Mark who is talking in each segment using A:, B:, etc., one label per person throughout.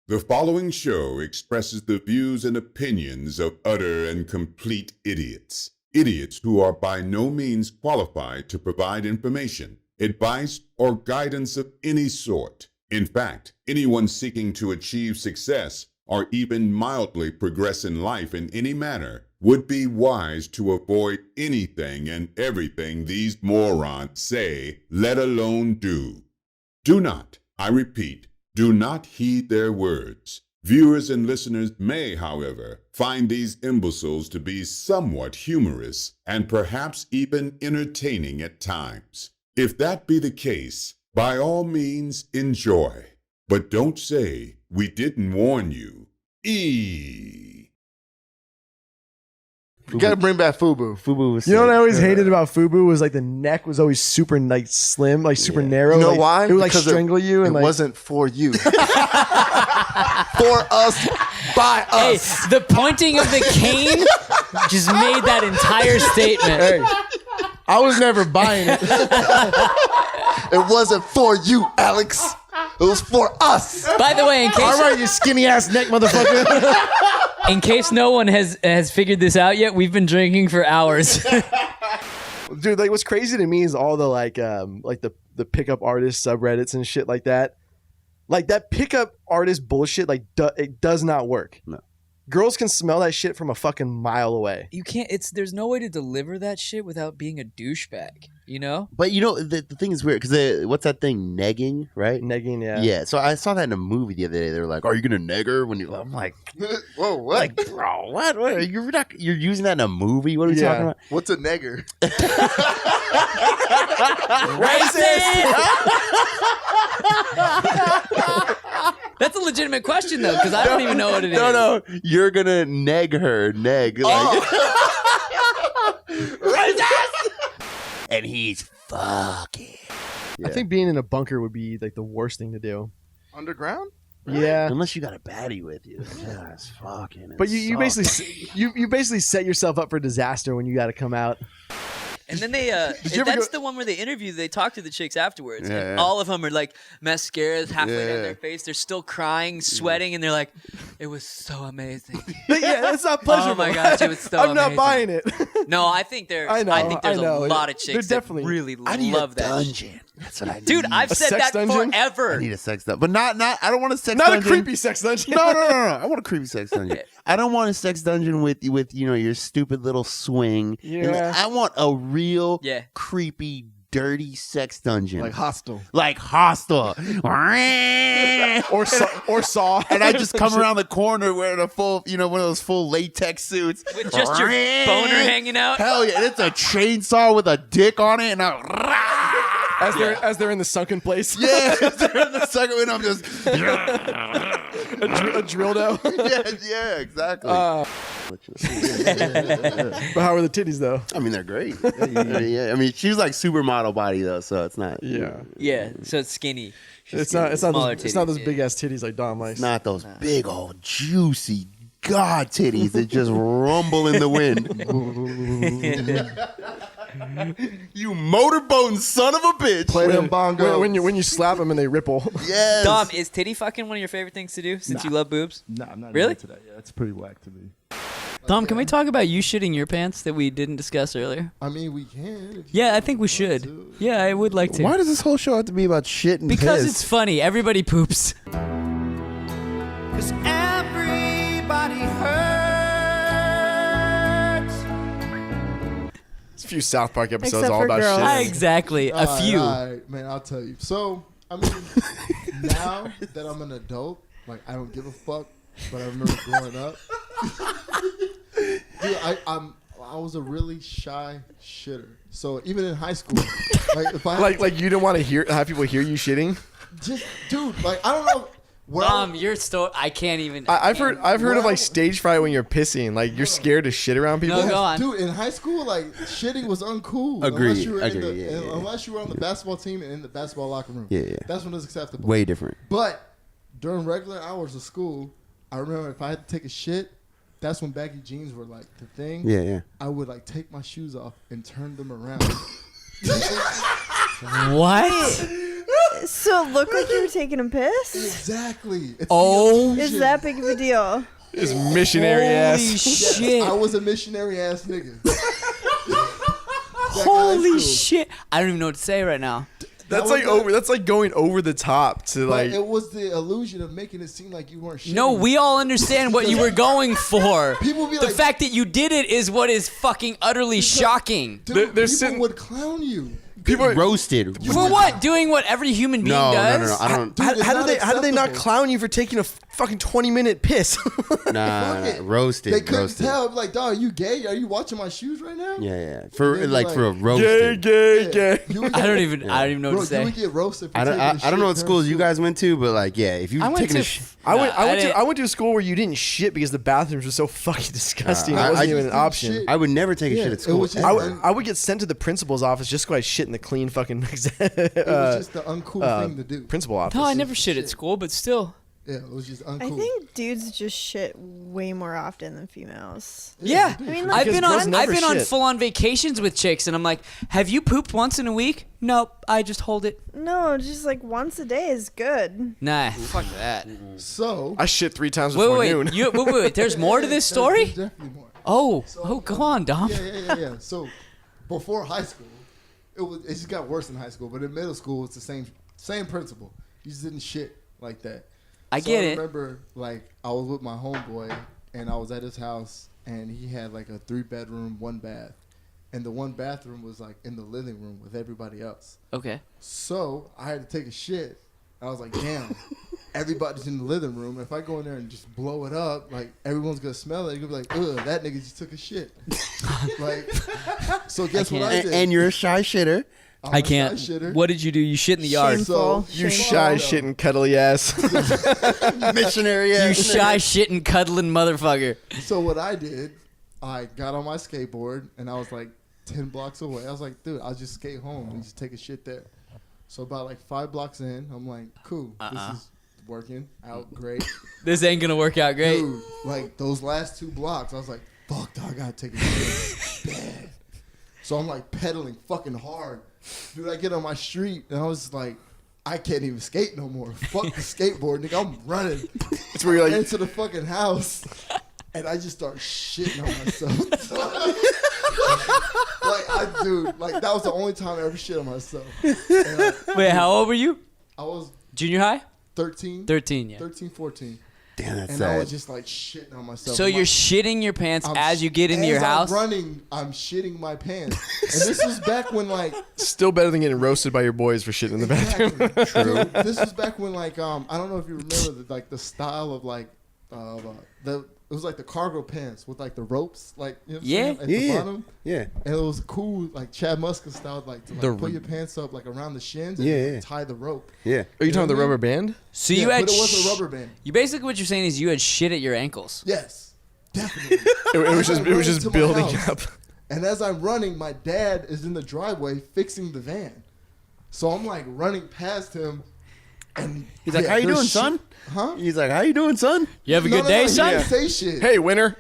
A: The following show expresses the views and opinions of utter and complete idiots. Idiots who are by no means qualified to provide information, advice, or guidance of any sort. In fact, anyone seeking to achieve success or even mildly progress in life in any manner would be wise to avoid anything and everything these morons say, let alone do. Do not, I repeat, do not heed their words. Viewers and listeners may, however, find these imbeciles to be somewhat humorous and perhaps even entertaining at times. If that be the case, by all means enjoy. But don't say, we didn't warn you.
B: You gotta bring back Fubu.
C: Fubu was
D: You know what I always
C: sick.
D: hated about Fubu was like the neck was always super like slim, like super narrow.
B: You know
D: like,
B: why?
D: It would like
B: Because
D: strangle you.
B: It
D: And like,
B: wasn't for you. For us, by
E: Hey,
B: us.
E: the pointing of the cane just made that entire statement.
D: Hey, I was never buying it.
B: It wasn't for you, Alex. It was for us.
E: By the way,
D: All right, you skinny ass neck motherfucker.
E: in case no one has figured this out yet, we've been drinking for hours.
D: Dude, like what's crazy to me is all the like the pickup artist subreddits and shit like that. Like that pickup artist bullshit, like it does not work.
C: No.
D: Girls can smell that shit from a fucking mile away.
E: You can't. There's no way to deliver that shit without being a douchebag. You know.
C: But you know, the thing is weird because what's that thing? Negging, right?
D: Negging, yeah.
C: Yeah. So I saw that in a movie the other day. They were like, "Are you gonna neg her?" When I'm like,
B: Whoa, what?
C: like, bro, what? You're using that in a movie? What are we
D: Yeah.
C: talking about?
B: What's a nigger?
E: That's a legitimate question though, because I don't even know what it is.
C: No, you're gonna neg her, neg. Like, and he's fucking.
D: I think being in a bunker would be like the worst thing to do.
B: Underground?
D: Yeah.
C: Unless you got a baddie with you, just fucking.
D: But you basically you basically set yourself up for disaster when you got to come out.
F: And then they,
D: you ever
F: that's
D: go-
F: the one where they interview, they talk to the chicks afterwards.
C: Yeah,
F: and
C: yeah.
F: all of them are like mascara's halfway down
C: Yeah.
F: their face. They're still crying, sweating, and they're like, it was so amazing.
D: Yeah, that's not pleasurable.
F: Oh my gosh, it was so
D: I'm not
F: amazing.
D: buying it.
F: No, I think there's
D: I know,
F: there's
D: I know.
F: a lot of
D: They're
F: chicks that
D: definitely-
F: really
C: I need
F: love
C: a
F: that.
C: dungeon. That's what I need.
F: Dude, I've
D: A
F: said
D: sex
F: that
D: dungeon?
F: forever.
C: I need a sex dungeon, but not. I don't want a sex
D: Not
C: dungeon.
D: a creepy sex dungeon.
C: No. I want a creepy sex dungeon. I don't want a sex dungeon with your stupid little swing.
D: Yeah.
C: I want a real
F: Yeah.
C: creepy, dirty sex dungeon.
D: Like hostile.
C: Like hostile.
D: Or saw.
C: And I just come around the corner wearing a full, one of those full latex suits.
F: With just your boner hanging out.
C: Hell yeah. And it's a chainsaw with a dick on it. And
D: As they're in the sunken place.
C: yeah. They're in the second one, I'm just.
D: a drill dough.
C: yeah, exactly.
D: But how are the titties though?
C: I mean, they're great. Yeah. I mean, she's like supermodel body though, so it's not.
D: Yeah.
F: Yeah, so it's skinny.
D: It's not
F: Smaller
D: those
F: titties, yeah.
D: big ass titties like Dom likes.
C: It's not those big old juicy god titties that just rumble in the wind. You motorboating son of a bitch.
B: Play them bongos.
D: When you slap them and they ripple.
C: Yes.
F: Dom, is titty fucking one of your favorite things to do since you love boobs?
G: No, I'm not
F: Really?
G: into that. Yeah, that's pretty whack to me.
E: Dom, can we talk about you shitting your pants that we didn't discuss earlier?
B: I mean, we can. if you
E: Yeah, I think we
B: want
E: should.
B: to.
E: Yeah, I would like to.
C: Why does this whole show have to be about shit and
E: Because
C: piss?
E: it's funny. Everybody poops.
D: There's a few South Park episodes
H: Except
D: all
H: for
D: about
H: girls.
D: shit.
E: Exactly. A
B: All
E: few.
B: right, man, I'll tell you. So, I mean, now that I'm an adult, like, I don't give a fuck, but I remember growing up. Dude, I was a really shy shitter. So, even in high school, like, if I
D: Like you don't want to have people hear you shitting.
B: just, dude, like, I don't know. Where
E: Dom, your story. I can't even.
D: I've heard of
B: Well-
D: like stage fright when you're pissing. Like you're scared to shit around people.
E: No, go on.
B: Dude, in high school, like, shitting was uncool.
C: Agreed,
B: Unless you were
C: agreed, yeah.
B: unless you were on the basketball team and in the basketball locker room.
C: Yeah.
B: That's when it's acceptable.
C: way different.
B: But during regular hours of school, I remember if I had to take a shit, that's when baggy jeans were like the thing.
C: Yeah.
B: I would like take my shoes off and turn them around.
E: What?
H: So it looked like you were taking a piss?
B: Exactly. It's
F: Oh.
B: the
H: Is
B: illusion.
H: that big of a deal?
D: This missionary ass.
F: Holy
B: Yes,
F: shit.
B: I was a missionary ass nigga.
F: Holy shit. I don't even know what to say right now.
D: That's
B: was
D: like
B: the-
D: that's like going over the top to
B: But
D: like.
B: it was the illusion of making it seem like you weren't shitting.
F: No, we all understand what you were going for.
B: People be
F: The
B: like,
F: fact that you did it is what is fucking utterly shocking.
B: dude,
D: they're
B: people
D: sitting-
B: would clown you.
D: People are,
C: Roasted.
F: For what? Doing what every human being does?
C: I don't.
B: Dude, it's
D: how
B: not
D: did they not
B: acceptable.
D: clown you for taking a fucking 20-minute piss?
C: Nah,
B: Fuck it.
C: roasted.
B: They couldn't
C: roasted.
B: tell. Like, dog, are you gay? Are you watching my shoes right now?
C: Yeah. For
B: They'd be
C: like for a
D: gay,
C: roasted.
D: gay.
B: You would
F: I
B: get-
F: don't even know what
B: Bro,
F: to
B: you
F: say.
B: would get roasted for
C: I don't.
B: taking a
C: I don't know
B: shit
C: what schools
B: during
C: you guys went to, but like, yeah, if you
F: I went
C: taking
F: to.
C: a sh-
D: I
F: didn't-
D: went to a school where you didn't shit because the bathrooms were so fucking disgusting.
C: I
D: It wasn't
C: just
D: even an
B: didn't
D: option.
B: shit.
C: I would never take a
B: Yeah,
C: shit at
B: it
C: school.
B: was just-
D: I would get sent to the principal's office just so I shit in the clean fucking
B: It was just the uncool thing to do.
D: principal office.
F: No, I never shit at school, but still.
B: Yeah, it was just
H: I
B: uncool.
H: think dudes just shit way more often than females.
F: Yeah,
H: I mean,
F: I've
H: like,
F: been
D: girls
F: on
D: never
F: on
D: shit.
F: full on vacations with chicks, and I'm like, "Have you pooped once in a week?" Nope, I just hold it.
H: no, just like once a day is good.
F: Nah, fuck that.
B: So,
D: I shit 3 times
F: Wait,
D: before
F: wait,
D: noon.
F: wait. There's more to this story.
B: There's definitely more.
F: Oh, go on, Dom.
B: Yeah. So, before high school, it just got worse in high school. But in middle school, it's the same principle. You just didn't shit like that.
F: I
B: So
F: get
B: I
F: it.
B: remember, like, I was with my homeboy, and I was at his house, and he had like a 3-bedroom, 1 bath, and the 1 bathroom was like in the living room with everybody else.
F: Okay.
B: So I had to take a shit. I was like, damn, everybody's in the living room. If I go in there and just blow it up, like, everyone's gonna smell it. You're gonna be like, ugh, that nigga just took a shit. Like, so guess what I did?
C: and you're a shy shitter.
B: I'm
F: I
B: a
F: can't.
B: shy shitter.
F: What did you do? You shit in the yard.
H: Shameful.
B: So
D: You
H: Shameful.
D: shy shitting cuddly ass.
C: Missionary.
F: You shy shitting cuddling motherfucker.
B: So what I did, I got on my skateboard, and I was like 10 blocks away. I was like, dude, I'll just skate home and just take a shit there. So about like 5 blocks in, I'm like, cool, this is working out great.
F: This ain't gonna work out great.
B: Dude, like those last 2 blocks, I was like, fuck, dog, I gotta take a shit bad. So I'm like pedaling fucking hard. Dude, I get on my street, and I was like, I can't even skate no more. Fuck the skateboard, nigga, I'm running.
D: It's where you're like,
B: Into the fucking house, and I just start shitting on myself. Like that was the only time I ever shit on myself. And
F: Wait, how old were you?
B: I was
F: Junior high?
B: 13,
F: 13, yeah.
B: 13, 14.
C: Damn, that's
B: And I was
C: sad.
B: just like shitting on myself.
F: So
B: I'm
F: you're
B: like,
F: shitting your pants
B: I'm
F: as you get into
B: as
F: your
B: I'm
F: house?
B: running, I'm shitting my pants. And this was back when like
D: still better than getting roasted by your boys for shitting in the bathroom.
B: True. This was back when like I don't know if you remember the style of like it was like the cargo pants with like the ropes, like, you know what I'm saying, at the bottom.
C: Yeah.
B: And it was cool, like Chad Muska style, like to like put your pants up like around the shins and
C: Yeah.
B: tie the rope.
C: Yeah.
D: Are you talking the rubber band?
F: So
B: Yeah,
F: you had
B: but it wasn't a rubber band.
F: You basically what you're saying is you had shit at your ankles.
B: Yes, definitely.
D: It was
B: As I'm running
D: just
B: to my
D: building
B: house,
D: up.
B: And as I'm running, my dad is in the driveway fixing the van. So I'm like running past him, and
C: He's like, "How you
B: there's
C: doing,
B: shit-
C: son?"
B: Huh?
C: He's like, "How you doing, son?"
F: You have a good day,
B: he
F: son?
B: didn't say shit.
D: Hey, winner.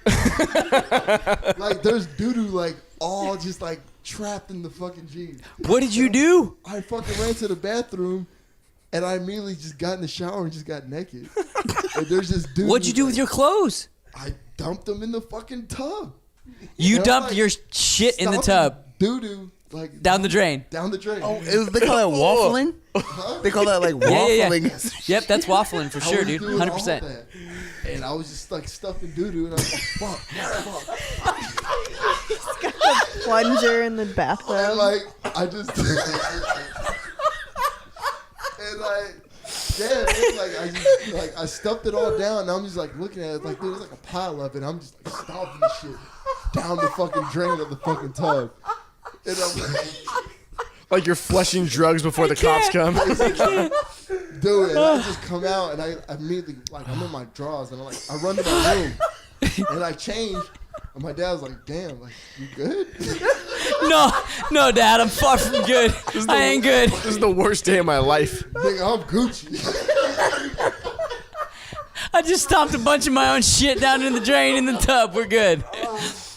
B: Like there's doo-doo like all just like trapped in the fucking jeans.
F: What did you do?
B: I fucking ran to the bathroom, and I immediately just got in the shower and just got naked. And there's just doo-doo.
F: What'd you do with your clothes?
B: I dumped them in the fucking tub.
F: You
B: And I'm
F: dumped
B: like,
F: your shit in the
B: stomping
F: tub.
B: Doo-doo like
F: Down the drain.
B: down the drain.
C: Oh, they call that waffling. They call that like
F: Yeah.
C: waffling.
F: Yep, that's waffling for
B: I
F: sure,
B: was
F: dude.
B: doing all
F: 100%.
B: that. And I was just like stuffing doo-doo, and I was like, fuck.
H: He's got the plunger in the
B: And
H: bathtub.
B: like, I just, and like, yeah, man, like I just, like I stuffed it all down, and I'm just like looking at it, like dude, there's like a pile of it. I'm just like stomping the shit down the fucking drain of the fucking tub, and I'm like,
D: Like you're flushing drugs before the cops come.
B: dude, and I just come out, and I immediately like I'm in my drawers, and I run to my room, and I change. And my dad was like, damn, like, you good?
F: No, Dad, I'm far from good. I ain't good.
D: This is the worst day of my life.
B: Nigga, I'm Gucci.
F: I just stomped a bunch of my own shit down in the drain in the tub. We're good.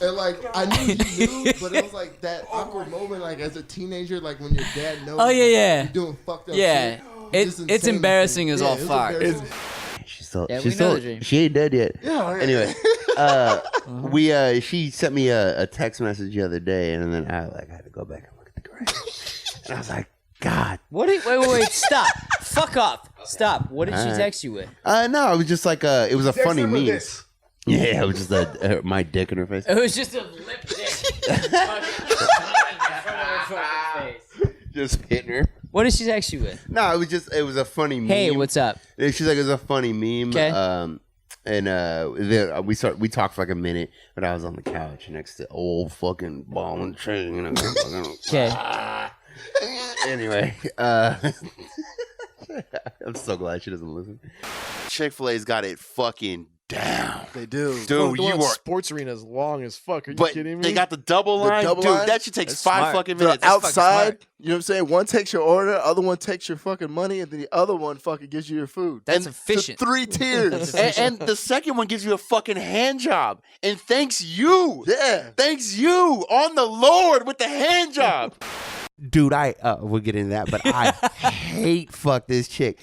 B: And like, I knew he knew, but it was like that awkward moment, like as a teenager, like when your dad knows
F: Oh, yeah.
B: you're doing fucked up
F: Yeah.
B: shit.
F: It's embarrassing as all fuck.
C: She's still,
E: Yeah,
C: she's
E: we know
C: still,
E: the dream.
C: she ain't dead yet.
B: Yeah. Right.
C: Anyway, she sent me a text message the other day, and then I had to go back and look at the grave. And I was like, God.
E: What? Wait! Stop! Fuck off! Stop! What did she text you with?
C: No, it was just like it was a funny
B: her with
C: meme.
B: this.
C: Yeah, it was just my dick in her face.
E: It was just a lip dick.
C: Just hitting her.
E: What did she text you with?
C: No, it was a funny meme.
E: Hey, what's up?
C: She's like, it was a funny meme.
E: 'Kay.
C: And then we talked for like a minute, but I was on the couch next to old fucking ball and chain.
E: Okay.
C: Anyway, I'm so glad she doesn't listen. Chick-fil-A's got it fucking down.
B: They do.
C: Dude,
D: The one
C: you
D: at
C: are.
D: sports arena is long as fuck. Are you
C: But
D: kidding me?
C: they got the double line.
B: double
C: Dude,
B: line?
C: that shit takes
F: That's
C: 5
F: smart.
C: fucking
B: The
C: minutes.
B: outside, you know what I'm saying? One takes your order, other one takes your fucking money, and then the other one fucking gives you your food.
F: That's
B: And
F: efficient.
B: to 3 tiers.
C: And the second one gives you a fucking hand job. And thanks you.
B: Yeah.
C: Thanks you on the Lord with the hand job. Dude, we'll get into that, but I hate fuck this chick.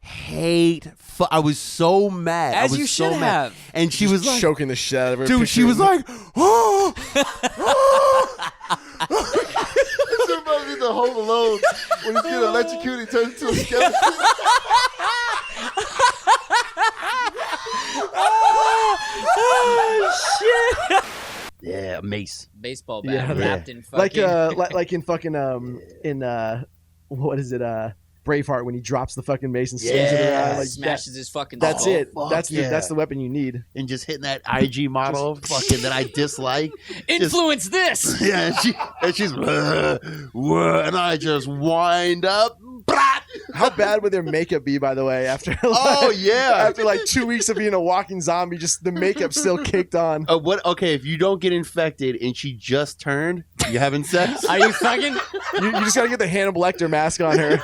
C: I was so mad. I
F: As
C: was
F: you
C: so
F: should
C: mad.
F: have.
C: And she was like,
D: choking the shit out of her.
C: dude, she was like, oh.
B: This reminds me of the Home Alone when he's getting electrocuted, he turns into a skeleton.
C: yeah, mace.
E: Baseball bat
D: Yeah.
E: wrapped in fucking.
D: like in fucking what is it Braveheart when he drops the fucking mace and swings it around like
E: smashes his fucking.
D: that's
E: skull.
D: it.
C: fuck
D: That's
C: yeah.
D: that's the weapon you need.
C: And just hitting that IG model fucking that I dislike.
E: Influence this.
C: Yeah, and she's and I just wind up. Brat!
D: How bad would their makeup be, by the way? After
C: Oh yeah.
D: after like 2 weeks of being a walking zombie, just the makeup still caked on.
C: What? Okay, if you don't get infected and she just turned, you having sex?
E: Are you fucking?
D: You just gotta get the Hannibal Lecter mask on her.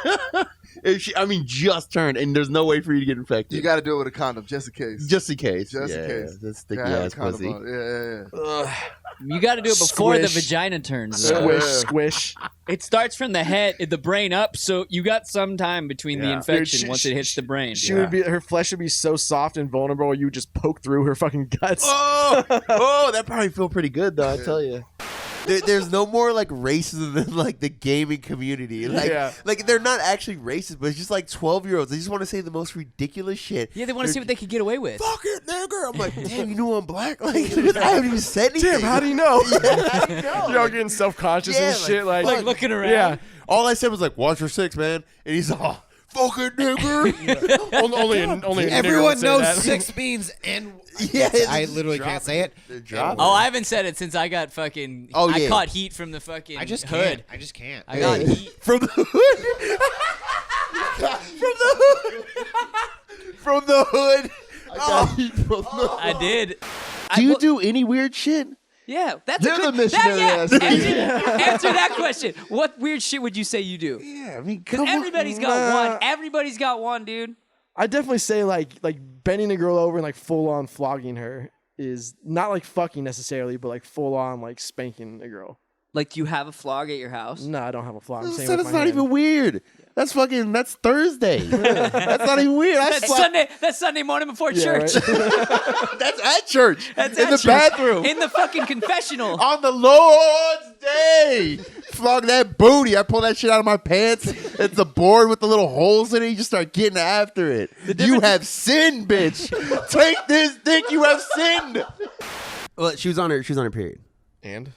C: If she, just turned, and there's no way for you to get infected.
B: You got to do it with a condom, just in case.
C: just in case.
B: Just in case.
C: That's sticky
B: Gotta have a
C: ass
B: condom
C: pussy.
B: on. Yeah.
E: You got to do it before the
D: Squish.
E: vagina turns.
D: Squish, squish.
E: It starts from the head, the brain up, so you got some time between the
C: Yeah.
E: infection
D: Dude,
E: once it hits the brain.
D: She would be, her flesh would be so soft and vulnerable, where you would just poke through her fucking guts.
C: Oh, that probably feel pretty good though. I tell you. There's no more like racism than like the gaming community. Like they're not actually racist, but it's just like 12-year-olds. They just want to say the most ridiculous shit.
E: Yeah, they want to see what they could get away with.
C: Fuck it, nigga. I'm like, damn, you know I'm black. Like I haven't even said anything.
D: Damn, how do you know?
C: Yeah, how do you know?
D: You're all getting self-conscious and shit. Like
E: looking around.
D: yeah.
C: All I said was like, watch your 6, man. And he's all, fucking nigger.
D: Only a nigger would
I: Everyone
D: say
I: knows
D: that.
I: 6 means and
C: Yeah,
I: I literally can't say it.
E: Oh, I haven't said it since I got fucking.
C: Oh,
E: I
C: yeah.
E: caught heat from the fucking
I: I just
E: hood.
I: can't. I just can't.
E: I got heat.
C: From the hood. From the hood. From the hood.
E: I did.
C: Do you do any weird shit?
E: Yeah, that's
B: You're
E: a good.
B: the missionary ass nigga.
E: Answer that question. What weird shit would you say you do?
C: Yeah, I mean,
E: Because everybody's got one. Everybody's got one, dude.
D: I definitely say like bending a girl over and like full on flogging her is not like fucking necessarily, but like full on like spanking a girl.
E: Like, do you have a flog at your house?
D: No, I don't have a flog. I'm saying
C: That's
D: with my
C: not
D: hand.
C: even weird. That's Thursday. That's not even weird.
E: That's Sunday morning before
D: Yeah,
E: church.
D: right?
C: That's at church.
E: That's
C: in
E: at
C: the
E: church.
C: bathroom.
E: In the fucking confessional.
C: On the Lord's day. Flog that booty. I pull that shit out of my pants. It's a board with the little holes in it. You just start getting after it. You have sinned, bitch. Take this dick. You have sinned. Well, she was on her period.
D: And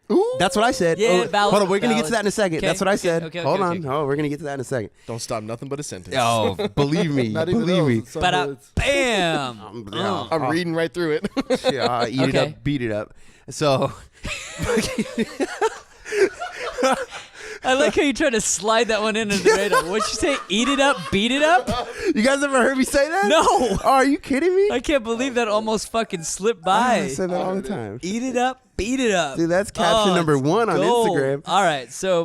C: Ooh. That's what I said.
E: Yeah, valid,
C: hold on, we're gonna get to
E: valid.
C: that in a second.
E: Okay,
C: That's what I said.
E: okay,
C: hold on.
E: okay.
C: Oh, we're gonna get to that in a second.
D: don't stop nothing but a sentence.
C: Oh, believe me.
B: Not even
C: Believe me.
B: those. Some
E: But
B: hoods.
E: bam.
D: I'm reading right through it.
C: Yeah, eat it
E: Okay.
C: up, beat it up. So,
E: I like how you try to slide that one into the radar. What'd you say? Eat it up, beat it up?
C: you guys ever heard me say that?
E: No.
C: Oh, are you kidding me?
E: I can't believe that almost fucking slipped
C: I
E: by.
C: say that all the time.
E: Eat it up, beat it up.
C: Dude, that's caption number
E: it's
C: 1 on
E: gold.
C: Instagram.
E: All right, so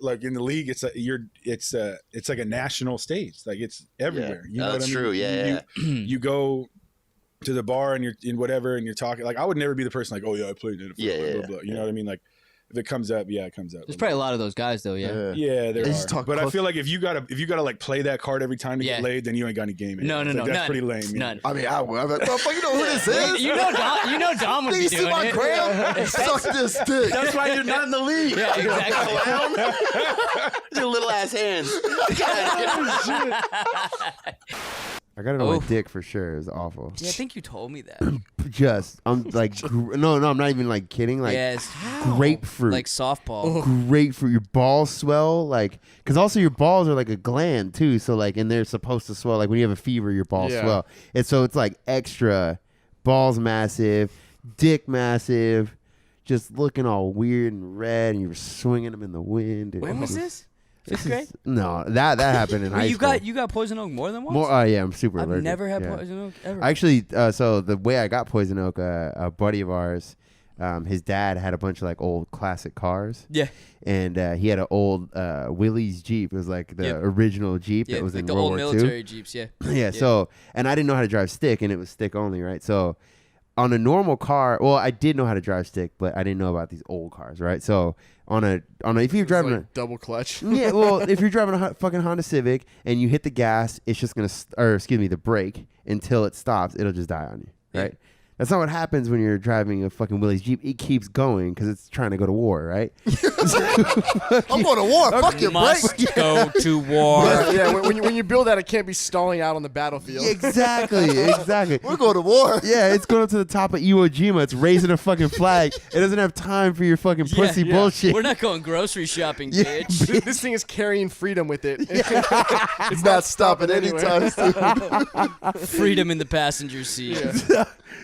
J: Like in the league, it's like a national stage. Like it's everywhere. You know
C: that's
J: what I mean?
C: true. Yeah,
J: You go to the bar and you're in whatever and you're talking. Like I would never be the person like, oh yeah, I played in it.
C: Yeah,
J: blah, blah, blah. You know what I mean? Like If it comes up, yeah, it comes up.
E: There's probably a lot of those guys though. Yeah.
J: Yeah, there
B: just
J: are.
B: talk
J: But I
B: close-
J: feel like if you gotta like play that card every time to
E: Yeah.
J: get laid, then you ain't got any game. In
E: No,
J: it.
E: no,
J: It's
E: no,
J: like, that's
E: none.
J: pretty lame.
E: None.
B: I mean, I will. I'm like, motherfucker, you know who this is?
E: You know Dom would
B: Do
E: be
B: you see
E: doing
B: my
E: it.
B: gram? Suck this dick.
C: That's why you're not in the league.
E: Yeah, exactly.
C: Your little ass hands.
K: I got it on my
E: Oof.
K: dick for sure. It was awful.
E: Yeah, I think you told me that.
K: I'm like, no, I'm not even like kidding. Like,
E: Yes.
K: grapefruit.
E: Like softball.
K: Grapefruit. Your balls swell, like, because also your balls are like a gland too. So like, and they're supposed to swell. Like when you have a fever, your balls
D: Yeah.
K: swell, and so it's like extra. Balls massive, dick massive, just looking all weird and red, and you were swinging them in the wind. and
E: When
K: it
E: was this? Fifth grade?
K: No, that happened in high
E: You
K: school.
E: got poison oak more than once?
K: More, yeah, I'm super
E: I've
K: allergic.
E: never had
K: yeah.
E: poison oak ever.
K: Actually, so the way I got poison oak, a buddy of ours, his dad had a bunch of like old classic cars.
E: Yeah.
K: And he had an old Willys Jeep. It was like the original Jeep
E: Yeah,
K: that was
E: like
K: in
E: the
K: World
E: old
K: War
E: military
K: II.
E: Jeeps, yeah.
K: Yeah. So, and I didn't know how to drive stick, and it was stick only, right? So, on a normal car, well, I did know how to drive stick, but I didn't know about these old cars, right? So, if you're driving
D: like double clutch.
K: yeah, well, if you're driving a fucking Honda Civic and you hit the gas, it's just gonna, the brake until it stops. It'll just die on you, right? That's not what happens when you're driving a fucking Willys Jeep. It keeps going because it's trying to go to war, right?
B: I'm going to war. Fuck your
E: Must
B: break.
E: go to war.
D: Yeah, when you build that, it can't be stalling out on the battlefield.
K: Exactly.
B: We're going to war.
K: Yeah, it's going up to the top of Iwo Jima. It's raising a fucking flag. It doesn't have time for your fucking pussy bullshit.
E: We're not going grocery shopping, bitch.
D: This thing is carrying freedom with it.
B: It's not stopping anytime soon.
E: Freedom in the passenger seat.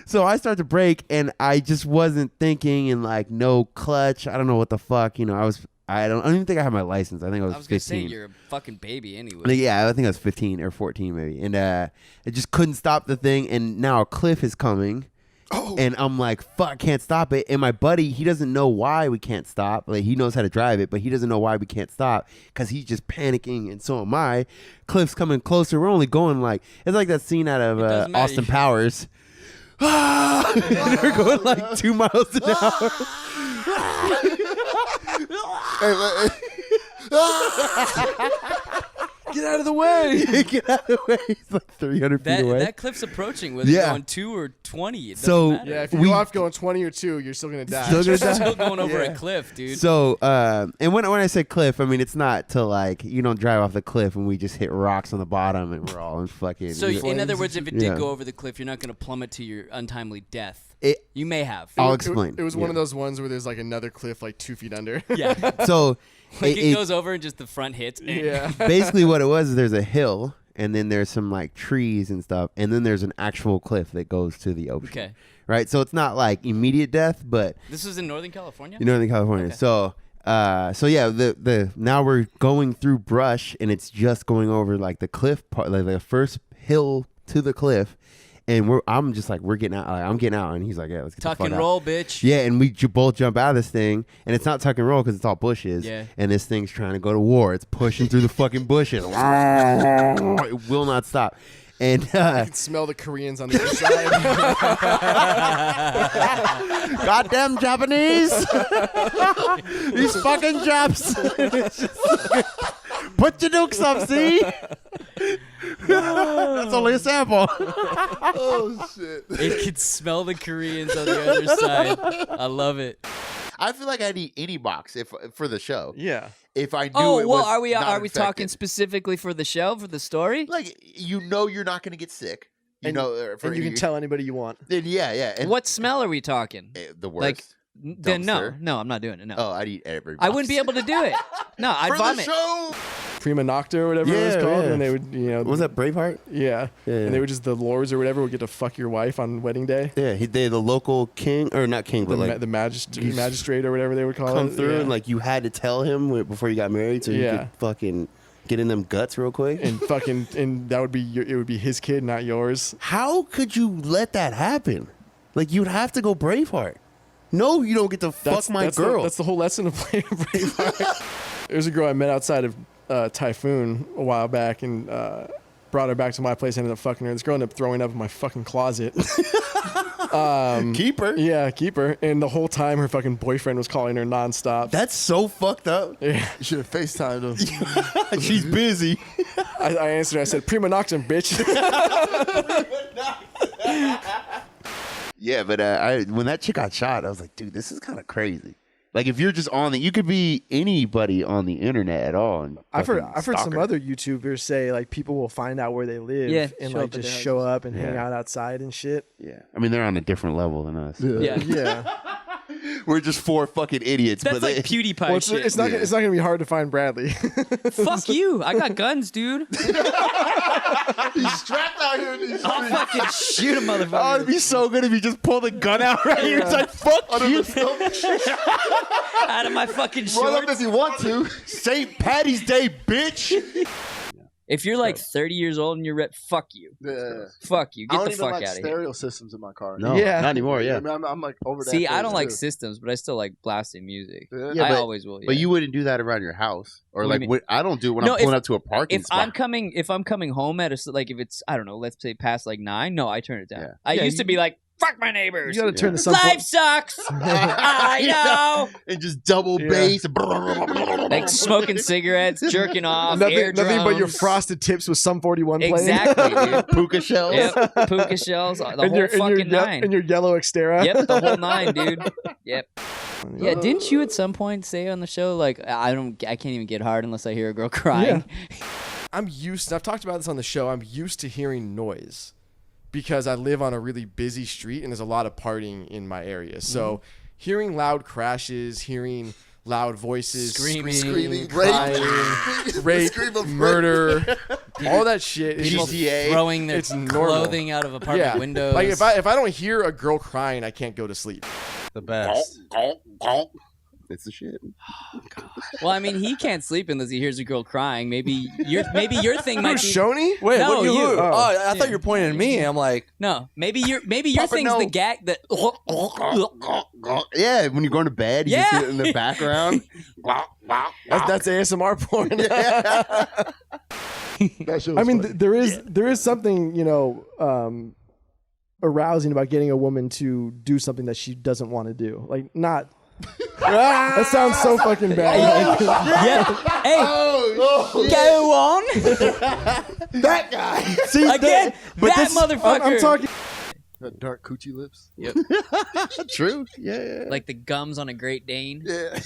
K: So I start to brake, and I just wasn't thinking, and like no clutch. I don't know what the fuck, I don't even think I had my license. I think I was
E: I was gonna
K: 15.
E: say you're a fucking baby anyway.
K: Yeah, I think I was 15 or 14 maybe, and I just couldn't stop the thing. And now a cliff is coming, and I'm like, fuck, can't stop it. And my buddy, he doesn't know why we can't stop. Like he knows how to drive it, but he doesn't know why we can't stop because he's just panicking, and so am I. Cliff's coming closer. We're only going like it's like that scene out of Austin Powers. They're going like 2 miles an hour.
E: Get out of the way.
K: Get out of the way. It's like 300 feet away.
E: That cliff's approaching, whether you're going 2 or 20. It doesn't matter.
D: Yeah, if you go off going 20 or 2, you're still gonna die.
E: You're still going over a cliff, dude.
K: So, and when I say cliff, I mean it's not to like you don't drive off the cliff and we just hit rocks on the bottom and we're all in fucking.
E: So in other words, if it did
K: Yeah.
E: go over the cliff, you're not going to plummet to your untimely death. You may have.
K: I'll explain.
D: It was one of those ones where there's like another cliff like 2 feet under.
E: Yeah.
K: So
E: Like it goes over and just the front hits.
D: Yeah.
K: basically what it was is there's a hill and then there's some like trees and stuff and then there's an actual cliff that goes to the ocean.
E: Okay.
K: Right. So it's not like immediate death, but
E: This was in Northern California?
K: in Northern California.
E: Okay.
K: So yeah, the now we're going through brush and it's just going over like the cliff part, like the first hill to the cliff, and I'm just like we're getting out. Like, I'm getting out, and he's like, yeah, let's get
E: Tuck
K: the fuck
E: and
K: out.
E: roll, bitch.
K: Yeah, and we both jump out of this thing, and it's not tuck and roll because it's all bushes.
E: Yeah.
K: And this thing's trying to go to war. It's pushing through the fucking bushes. It will not stop. And
D: You can smell the Koreans on the other side.
K: goddamn Japanese, these fucking Japs. It's just like, put your nukes up, see? That's only a sample.
B: Oh shit!
E: It could smell the Koreans on the other side. I love it.
C: I feel like I'd eat any box for the show.
D: Yeah.
C: If I knew
E: Oh
C: it
E: well,
C: was
E: are we
C: not
E: talking
C: infected.
E: specifically for the show, for the story?
C: Like you're not going to get sick. You
D: And-
C: know,
D: And you can tell anybody you want.
C: Then yeah. And
E: What smell are we talking?
C: the worst.
E: Like, then no,
C: dumpster.
E: I'm not doing it. No,
C: Oh, I'd eat every.
E: I wouldn't be able to do it. No, I'd
C: for
E: vomit.
C: the show.
D: Prima Nocta or whatever it was
K: Yeah,
D: called.
K: yeah.
D: And they would,
K: What was that, Braveheart?
D: Yeah.
K: Yeah.
D: And they would just, the lords or whatever would get to fuck your wife on wedding day.
K: Yeah, they the local king, or not king, but like
D: The magistrate or whatever they would call
K: come
D: it.
K: through
D: yeah.
K: and like you had to tell him before you got married so you
D: Yeah.
K: could fucking get in them guts real quick.
D: And fucking, and that would be, it would be his kid, not yours.
K: How could you let that happen? Like you'd have to go Braveheart. No, you don't get to fuck my girl.
D: That's the whole lesson of playing Braveheart. There's a girl I met outside of Typhoon a while back, and brought her back to my place. Ended up fucking her. This girl ended up throwing up in my fucking closet.
C: Keep her.
D: Yeah, keep her. And the whole time, her fucking boyfriend was calling her nonstop.
C: That's so fucked up.
D: Yeah.
B: You should have FaceTimed him.
C: She's busy.
D: I answered. I said, "Prima noctem, bitch."
K: Yeah, but when that chick got shot, I was like, dude, this is kind of crazy. Like, if you're just you could be anybody on the internet at all. And
D: I've heard some
K: her.
D: other YouTubers say like people will find out where they live and like just show up and hang out outside and shit.
K: Yeah, I mean they're on a different level than us.
D: Yeah.
K: We're just four fucking idiots.
F: That's like PewDiePie
D: Well,
F: shit.
D: it's not gonna be hard to find Bradley.
F: Fuck you. I got guns, dude.
B: He's strapped out here in these
F: I'll
B: streets.
F: fucking shoot a motherfucker.
K: Oh, it'd be so good if you just pull the gun out right here. It's like, fuck you.
F: Out of my fucking
B: Run up
F: shorts.
B: if you want to.
K: St. Patty's Day, bitch.
F: If you're like 30 years old and you're fuck you.
B: Yeah.
F: Fuck you.
B: I
F: Get
B: don't
F: the
B: even
F: fuck
B: like
F: out of here.
B: stereo systems in my car.
K: No,
D: Yeah.
K: not anymore. Yeah,
B: I mean, I'm like over that.
F: See, I
B: phase,
F: don't like
B: too.
F: systems, but I still like blasting music.
B: Yeah,
F: I
K: but-
F: always will.
K: but
F: yeah.
K: you wouldn't do that around your house, or
F: What do
K: like
F: you mean?
K: I don't do it when
F: No,
K: I'm pulling
F: if-
K: up to a parking
F: if
K: spot.
F: I'm coming home at like if it's I don't know, let's say past like 9, no, I turn it down.
K: Yeah.
F: I used to be like, fuck my neighbors.
D: You gotta turn the sun.
F: Life sucks. I know.
K: and just double
D: Yeah.
K: bass,
F: Like smoking cigarettes, jerking off, air
D: Nothing but your
F: drums.
D: frosted tips with Sum 41 playing.
F: Exactly, dude.
K: puka shells.
F: Yep, puka shells, the
D: And
F: whole
D: your,
F: fucking nine.
D: and your yellow Xterra.
F: Yep, the whole 9, dude. Yep. Yeah, didn't you at some point say on the show like I can't even get hard unless I hear a girl crying?
D: I'm used. I've talked about this on the show. I'm used to hearing noise because I live on a really busy street and there's a lot of partying in my area. So hearing loud crashes, hearing loud voices,
B: Screaming,
D: crying, rape,
B: Scream of
D: murder, all that shit is just
K: PTA.
F: Throwing their
D: It's normal.
F: clothing out of apartment windows.
D: Like if I don't hear a girl crying, I can't go to sleep.
I: The best.
K: It's the shit.
F: Well, I mean, he can't sleep unless he hears a girl crying. Maybe your thing might be
D: Shoney?
I: Wait,
F: No,
I: what you?
F: you.
I: Oh, I thought you were pointing at me. I'm like,
F: no. Maybe your
K: Papa,
F: thing's
K: no.
F: the gag that.
K: Yeah, when you're going to bed, you just
F: Yeah.
K: hear it in the background.
D: That's ASMR porn.
B: That shit was
D: I mean,
B: funny.
D: there is something arousing about getting a woman to do something that she doesn't want to do. Like not. That sounds so fucking bad.
F: Yeah. Hey, go on.
B: that guy.
D: See,
F: Again, that motherfucker.
D: I'm talking.
B: That dark coochie lips.
F: Yep.
K: True. Yeah.
F: Like the gums on a Great Dane
B: Yeah.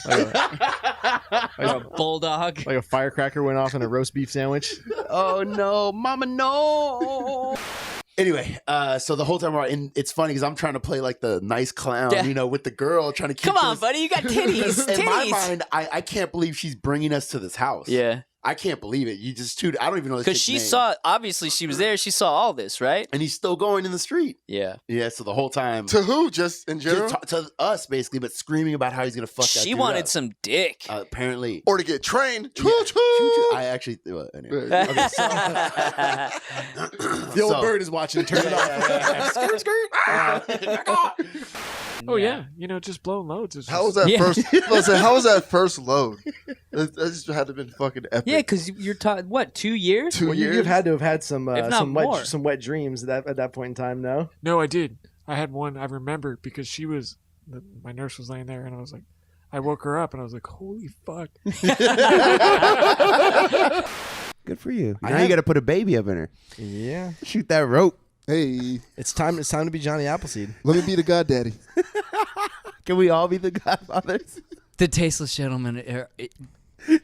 F: or a bulldog.
D: Like a firecracker went off in a roast beef sandwich.
K: Oh no, mama, no. Anyway, so the whole time we're and it's funny because I'm trying to play like the nice clown,
F: Yeah.
K: with the girl trying to keep
F: Come on,
K: this-
F: buddy, you got titties.
K: In my
F: Titties.
K: mind, I can't believe she's bringing us to this house.
F: Yeah.
K: I can't believe it. You just, dude, I don't even know this
F: Because
K: chick's
F: she
K: name.
F: saw, obviously she was there. She saw all this, right?
K: And he's still going in the street.
F: Yeah.
K: Yeah, so the whole time.
B: To who? Just in general?
K: To us, basically, but screaming about how he's going to fuck that
F: She
K: dude
F: wanted
K: up.
F: some dick.
K: Apparently.
B: Or to get trained? Choo
K: Yeah.
B: choo.
K: I actually, well, anyway.
B: Yeah.
K: Okay, so,
D: The old
K: So-
D: bird is watching. Turn it off.
K: Skirt, skirt.
G: Oh yeah, just blowing loads. It's
B: How was
G: just-
B: that
F: Yeah.
B: first? Listen, how was that first load? That just had to have been fucking epic.
F: Yeah, because you're talking, what, 2 years?
B: 2
D: Well,
B: years.
D: you've had to have had some
F: If not more.
D: some wet dreams at that point in time. No.
G: No, I did. I had one. I remember because my nurse was laying there, and I was like, I woke her up, and I was like, holy fuck.
K: Good for you. Now you got to put a baby up in her.
D: Yeah.
K: Shoot that rope.
B: Hey,
D: It's time to be Johnny Appleseed.
B: let me be the goddaddy.
K: Can we all be the godfathers?
F: The Tasteless Gentlemen,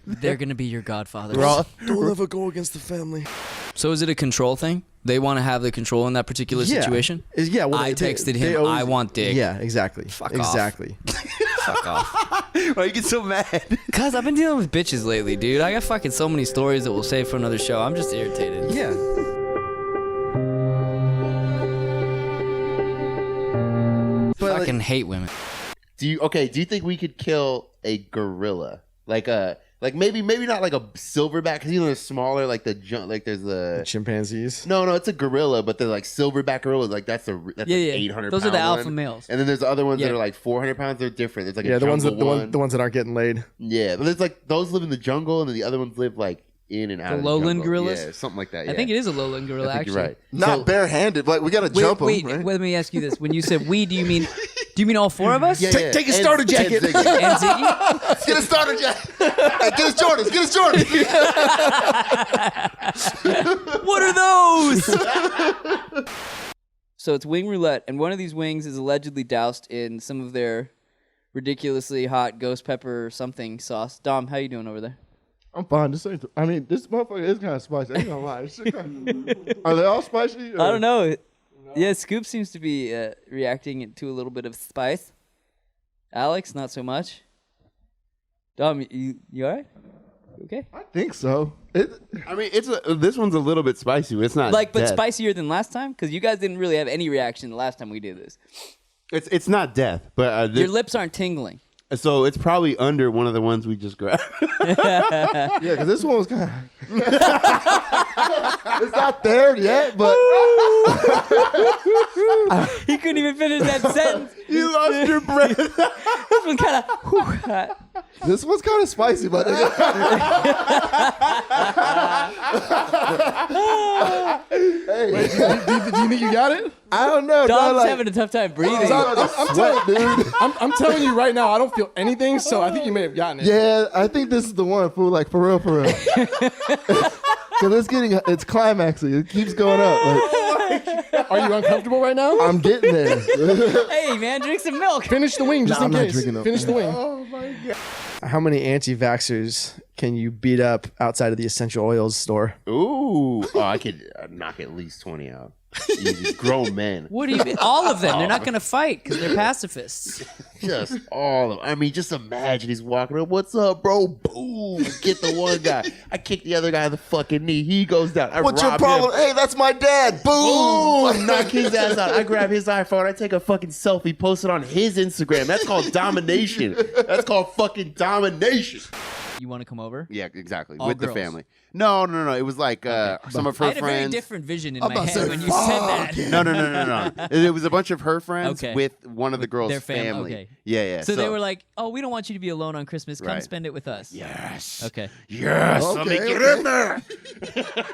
F: they're going to be your godfathers.
K: We're all.
D: Don't ever go against the family.
F: So is it a control thing? They want to have the control in that particular situation?
D: Yeah. Well,
F: I
D: they
F: texted
D: they
F: him,
D: always-
F: I want dick.
D: Yeah. Exactly.
F: Fuck off.
D: exactly.
F: Fuck off.
K: Why you get so mad?
F: Cause I've been dealing with bitches lately, dude. I got fucking so many stories that we'll save for another show. I'm just irritated.
D: Yeah.
K: But
F: Fucking hate women.
K: do you think we could kill a gorilla? Like maybe not like a silverback because they're smaller. Like there's the
D: Chimpanzees.
K: No, it's a gorilla, but they're like silverback gorillas. Like that's like 800.
F: Those are the
K: pound
F: alpha
K: one.
F: males.
K: And then there's the other ones
F: Yeah.
K: that are like 400 pounds. They're different. There's like
D: Yeah,
K: a
D: the ones
K: jungle
D: that the ones that aren't getting laid.
K: Yeah, but there's like those live in the jungle, and then the other ones live like in and out.
F: The
K: of
F: lowland
K: jungle.
F: gorillas?
K: Yeah, something like that.
F: I think it is a lowland gorilla,
K: I think
F: actually.
K: you're right.
B: Not barehanded, but we gotta jump them.
F: Wait,
B: Right?
F: let me ask you this: when you said we, do you mean all four of us?
K: Yeah, yeah.
B: Take a starter jacket.
F: And Ziggy?
B: Get a starter jacket. Hey, get his Jordans. Get his Jordans.
F: What are those? So it's wing roulette, and one of these wings is allegedly doused in some of their ridiculously hot ghost pepper something sauce. Dom, how you doing over there?
B: I'm fine. This motherfucker is kind of spicy. I ain't gonna lie. Are they all spicy?
F: I don't know. Yeah, Scoop seems to be reacting to a little bit of spice. Alex, not so much. Dom, you all right? Okay.
B: I think so.
K: This one's a little bit spicy, but it's not
F: But
K: death.
F: spicier than last time? Because you guys didn't really have any reaction the last time we did this.
K: It's not death, but
F: Your lips aren't tingling.
K: so it's probably under one of the ones we just grabbed.
B: Yeah, because this one was kind of. It's not there yet, but.
F: He couldn't even finish that sentence.
K: You lost your breath.
F: This one kind of.
B: This one's kind of spicy, but. Hey,
D: Wait, do you think you got it?
B: I don't know.
F: Dom's having a tough time breathing.
D: I'm telling you right now, I don't feel anything, so I think you may have gotten it.
B: Yeah, I think this is the one, fool. Like, for real, for real. Because it's climaxing. It keeps going up. Like,
D: Are you uncomfortable right now?
B: I'm getting there.
F: Hey, man, drink some milk.
D: Finish the wing just
B: Nah,
D: in
B: I'm not
D: case.
B: drinking no-
D: Finish the wing.
B: Oh, my God.
D: How many anti-vaxxers can you beat up outside of the essential oils store?
K: Ooh, I could knock at least 20 out. Easy. Grown men.
F: What do you mean? All of them. They're not going to fight because they're pacifists.
K: Just all of them. I mean, just imagine he's walking up. What's up, bro? Boom. Get the one guy. I kick the other guy in the fucking knee. He goes down. I
B: What's your
K: rob
B: problem?
K: him.
B: Hey, that's my dad. Boom.
K: Boom. Knock his ass out. I grab his iPhone. I take a fucking selfie, post it on his Instagram. That's called domination. That's called fucking domination.
F: You want to come over?
K: Yeah, exactly.
F: All
K: With
F: girls.
K: the family. No. It was like some of her
F: I had a very
K: friends.
F: different vision in
B: I'm
F: my
B: about to
F: head
B: say,
F: when you said that.
K: No. It was a bunch of her friends
F: Okay.
K: with one of the girls'
F: Their
K: family.
F: okay.
K: Yeah.
F: So they were like, "Oh, we don't want you to be alone on Christmas. Come
K: Right.
F: spend it with us."
K: yes.
F: Okay.
K: Yes.
B: Okay,
K: Let me get
B: okay.
K: in there.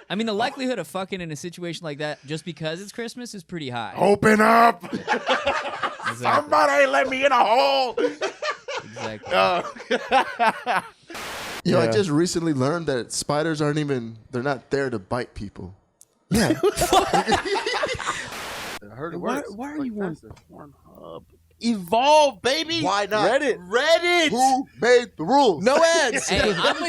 F: I mean, the likelihood of fucking in a situation like that just because it's Christmas is pretty high.
K: Open up.
F: Exactly.
K: Somebody let me in a hole.
F: Exactly.
B: You know, I
D: Yeah.
B: just recently learned that spiders they're not there to bite people. Yeah. I heard it works.
K: Why are you on Pornhub? Evolve, baby.
B: Why not?
K: Reddit.
B: Who made the rules?
K: No ads.
F: Hey, I'm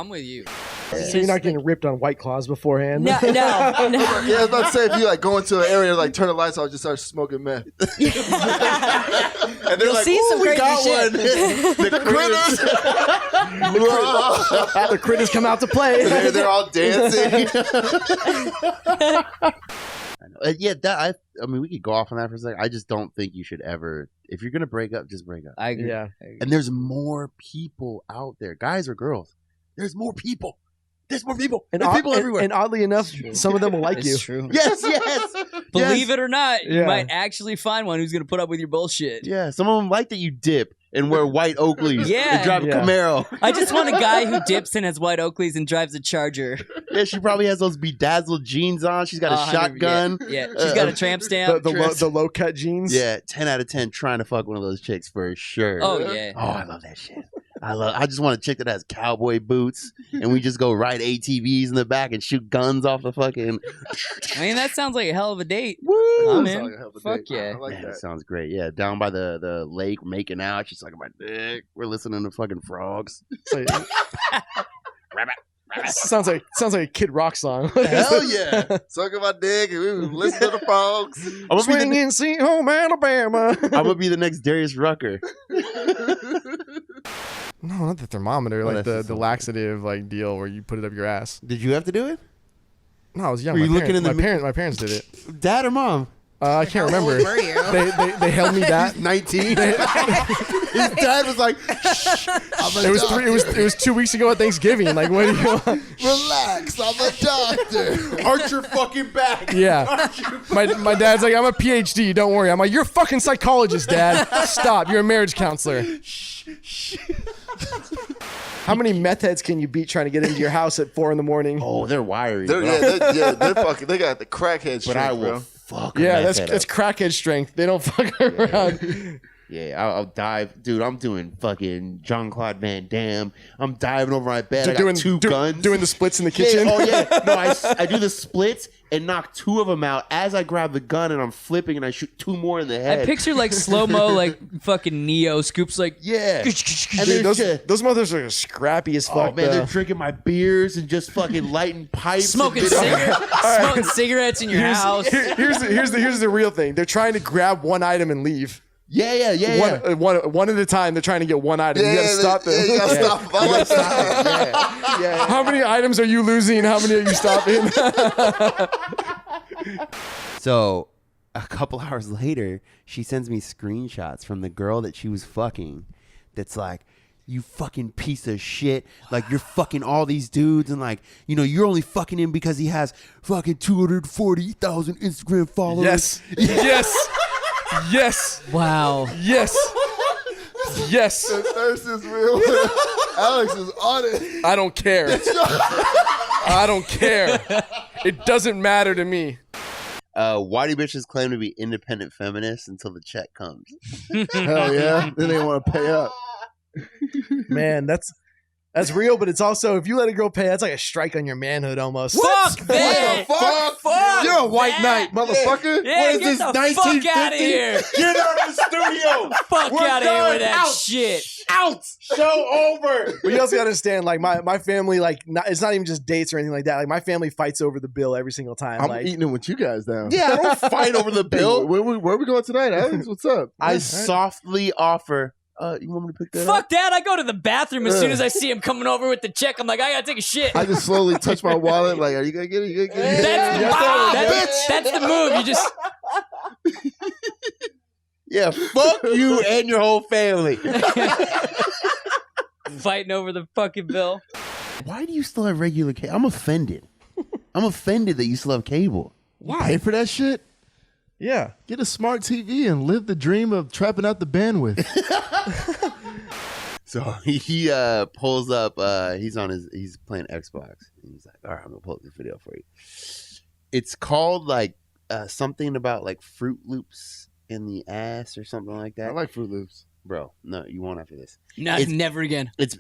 F: with you.
D: So you're not getting ripped on White Claws beforehand?
F: No.
B: Yeah, I was about to say, if you like go into an area, like turn the lights off, just start smoking meth.
K: And they're
F: You'll
K: like,
F: see
K: "Ooh,
F: some
K: we
F: crazy
K: got
F: shit."
K: one. The critters.
D: The critters come out to play.
K: They're all dancing. I mean, we could go off on that for a second. I just don't think you should ever. If you're gonna break up, just break up.
F: I agree.
D: Yeah.
K: And there's more people out there, guys or girls. There's more people. There's more people.
D: And,
K: There's people everywhere.
D: and oddly enough, some of them will like
F: It's
D: you.
F: true.
K: Yes.
F: Believe it or not, you
D: Yeah.
F: might actually find one who's going to put up with your bullshit.
K: Yeah, some of them like that you dip and wear white Oakleys
F: Yeah.
K: and drive a
D: Yeah.
K: Camaro.
F: I just want a guy who dips and has white Oakleys and drives a Charger.
K: Yeah, she probably has those bedazzled jeans on. She's got a
F: 100
K: shotgun.
F: Yeah, she's got a tramp stamp.
D: The low cut jeans.
K: Yeah, 10 out of 10 trying to fuck one of those chicks for sure.
F: Oh, yeah.
K: Oh, I love that shit. I just want a chick that has cowboy boots and we just go ride ATVs in the back and shoot guns off the fucking.
F: I mean, that sounds like a hell of a date.
K: Woo!
F: I'm
B: Sounds
F: in.
B: like a hell of a
F: Fuck
B: date.
F: yeah.
B: I like
K: Man,
B: that.
K: it sounds great. Yeah, down by the lake, making out. She's sucking my dick. We're listening to fucking frogs.
D: Sounds like a Kid Rock song.
K: Hell yeah!
B: Sucking my dick and we listen to the frogs.
K: I'm gonna,
D: Swinging, see home, Alabama.
K: I'm gonna be the next Darius Rucker.
D: No, not the thermometer,
K: Oh,
D: like
K: that's
D: the
K: just something.
D: laxative like deal where you put it up your ass.
K: Did you have to do it?
D: No, I was young.
K: Were you looking in the
D: my parents did it.
K: Dad or mom?
D: I can't remember.
H: Were you?
D: They held me down.
K: 19. His dad was like,
D: It was 2 weeks ago at Thanksgiving. Like, what do you want?
B: Relax, I'm a doctor.
K: arch your fucking back.
D: Yeah. My dad's like, I'm a PhD. Don't worry. I'm like, you're a fucking psychologist, Dad. Stop. You're a marriage counselor. How many meth heads can you beat trying to get into your house at 4 a.m?
K: Oh, they're wiry.
B: They're fucking. They got the crackhead
K: But
B: strength,
K: I will
B: bro.
K: fuck. a
D: Yeah,
K: meth
D: that's
K: head up.
D: crackhead strength. They don't fuck around.
K: Yeah, I'll dive, dude. I'm doing fucking Jean-Claude Van Damme. I'm diving over my bed. I got
D: doing
K: two guns.
D: doing the splits in the kitchen.
K: Yeah, oh yeah, no, I do the splits and knock 2 of them out as I grab the gun and I'm flipping and I shoot 2 more in the head.
F: I picture like slow mo, like fucking Neo scoops, like
K: yeah.
D: Dude, those motherfuckers are scrappy as fuck.
K: Oh man,
D: though.
K: they're drinking my beers and just fucking lighting pipes,
F: smoking
K: and
F: smoking cigarettes in your house.
D: Here's the real thing. They're trying to grab one item and leave.
K: Yeah.
D: One at a time. They're trying to get one item. You gotta stop them.
B: Yeah, you gotta stop.
K: Yeah.
D: How many items are you losing? How many are you stopping?
K: So a couple hours later, she sends me screenshots from the girl that she was fucking. That's like, you fucking piece of shit. Like, you're fucking all these dudes, and like, you know, you're only fucking him because he has fucking 240,000 Instagram followers.
D: Yes.
F: Wow.
D: Yes.
B: The thirst is real. Alex is on it.
D: I don't care. I don't care. It doesn't matter to me.
K: Why do bitches claim to be independent feminists until the check comes?
B: Hell yeah. Then they want to pay up.
D: Man, that's real, but it's also, if you let a girl pay, that's like a strike on your manhood almost.
F: Fuck that!
B: Fuck. You're a white knight, motherfucker.
F: Yeah,
K: What is
F: get
K: this,
F: the
K: 1950?
F: fuck out of here!
K: Get out of the studio!
F: Fuck
K: We're
F: out of here
K: done.
F: with that
K: Out.
F: shit!
K: Out! Show over!
D: But you also gotta understand, like, my family, like, it's not even just dates or anything like that. Like, my family fights over the bill every single time.
B: I'm
D: like,
B: eating it with you guys now.
K: Yeah, I don't fight over the bill.
B: Where we going tonight, Alex? What's up?
K: I softly offer, you want me to pick that up?
F: Fuck that! I go to the bathroom as soon as I see him coming over with the check. I'm like, I gotta take a shit.
B: I just slowly touch my wallet. Like, are you gonna get it? You gonna get it?
F: That's the move. You just
K: Yeah, fuck you and your whole family.
F: fighting over the fucking bill.
K: Why do you still have regular cable? I'm offended. I'm offended that you still have cable.
B: Why? Pay for that shit?
D: yeah.
B: Get a smart TV and live the dream of trapping out the bandwidth.
K: So he pulls up. He's playing Xbox. And he's like, all right, I'm gonna pull up the video for you. It's called like something about like Fruit Loops in the ass or something like that.
B: I like Fruit Loops.
K: Bro, no, you won't after this.
F: Never again.
K: It's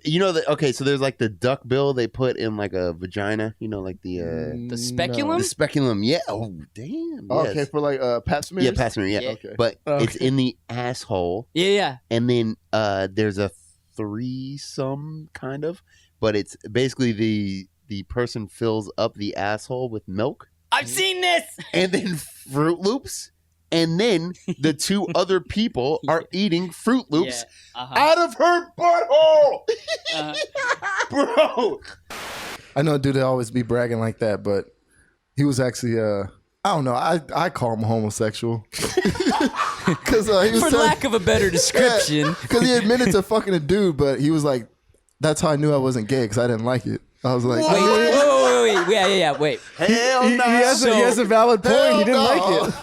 K: okay. So there's like the duck bill they put in like a vagina. You know, like the
F: speculum.
K: the speculum. Yeah. Oh damn.
B: Oh,
K: yes.
B: okay, for like pap smears?
K: Yeah, pap smear. Yeah.
B: Okay.
K: But it's in the asshole.
F: Yeah.
K: And then there's a threesome kind of, but it's basically the person fills up the asshole with milk.
F: I've seen this.
K: And then Fruit Loops. And then the 2 other people are eating Fruit Loops out of her butthole. Bro.
B: I know dude, they always be bragging like that, but he was actually, I don't know, I call him homosexual. Cause, he was
F: For lack of a better description.
B: Because he admitted to fucking a dude, but he was like, that's how I knew I wasn't gay, because I didn't like it. I was like,
F: Wait. Yeah. Wait.
K: Hell no.
D: He has a valid point. He didn't like it.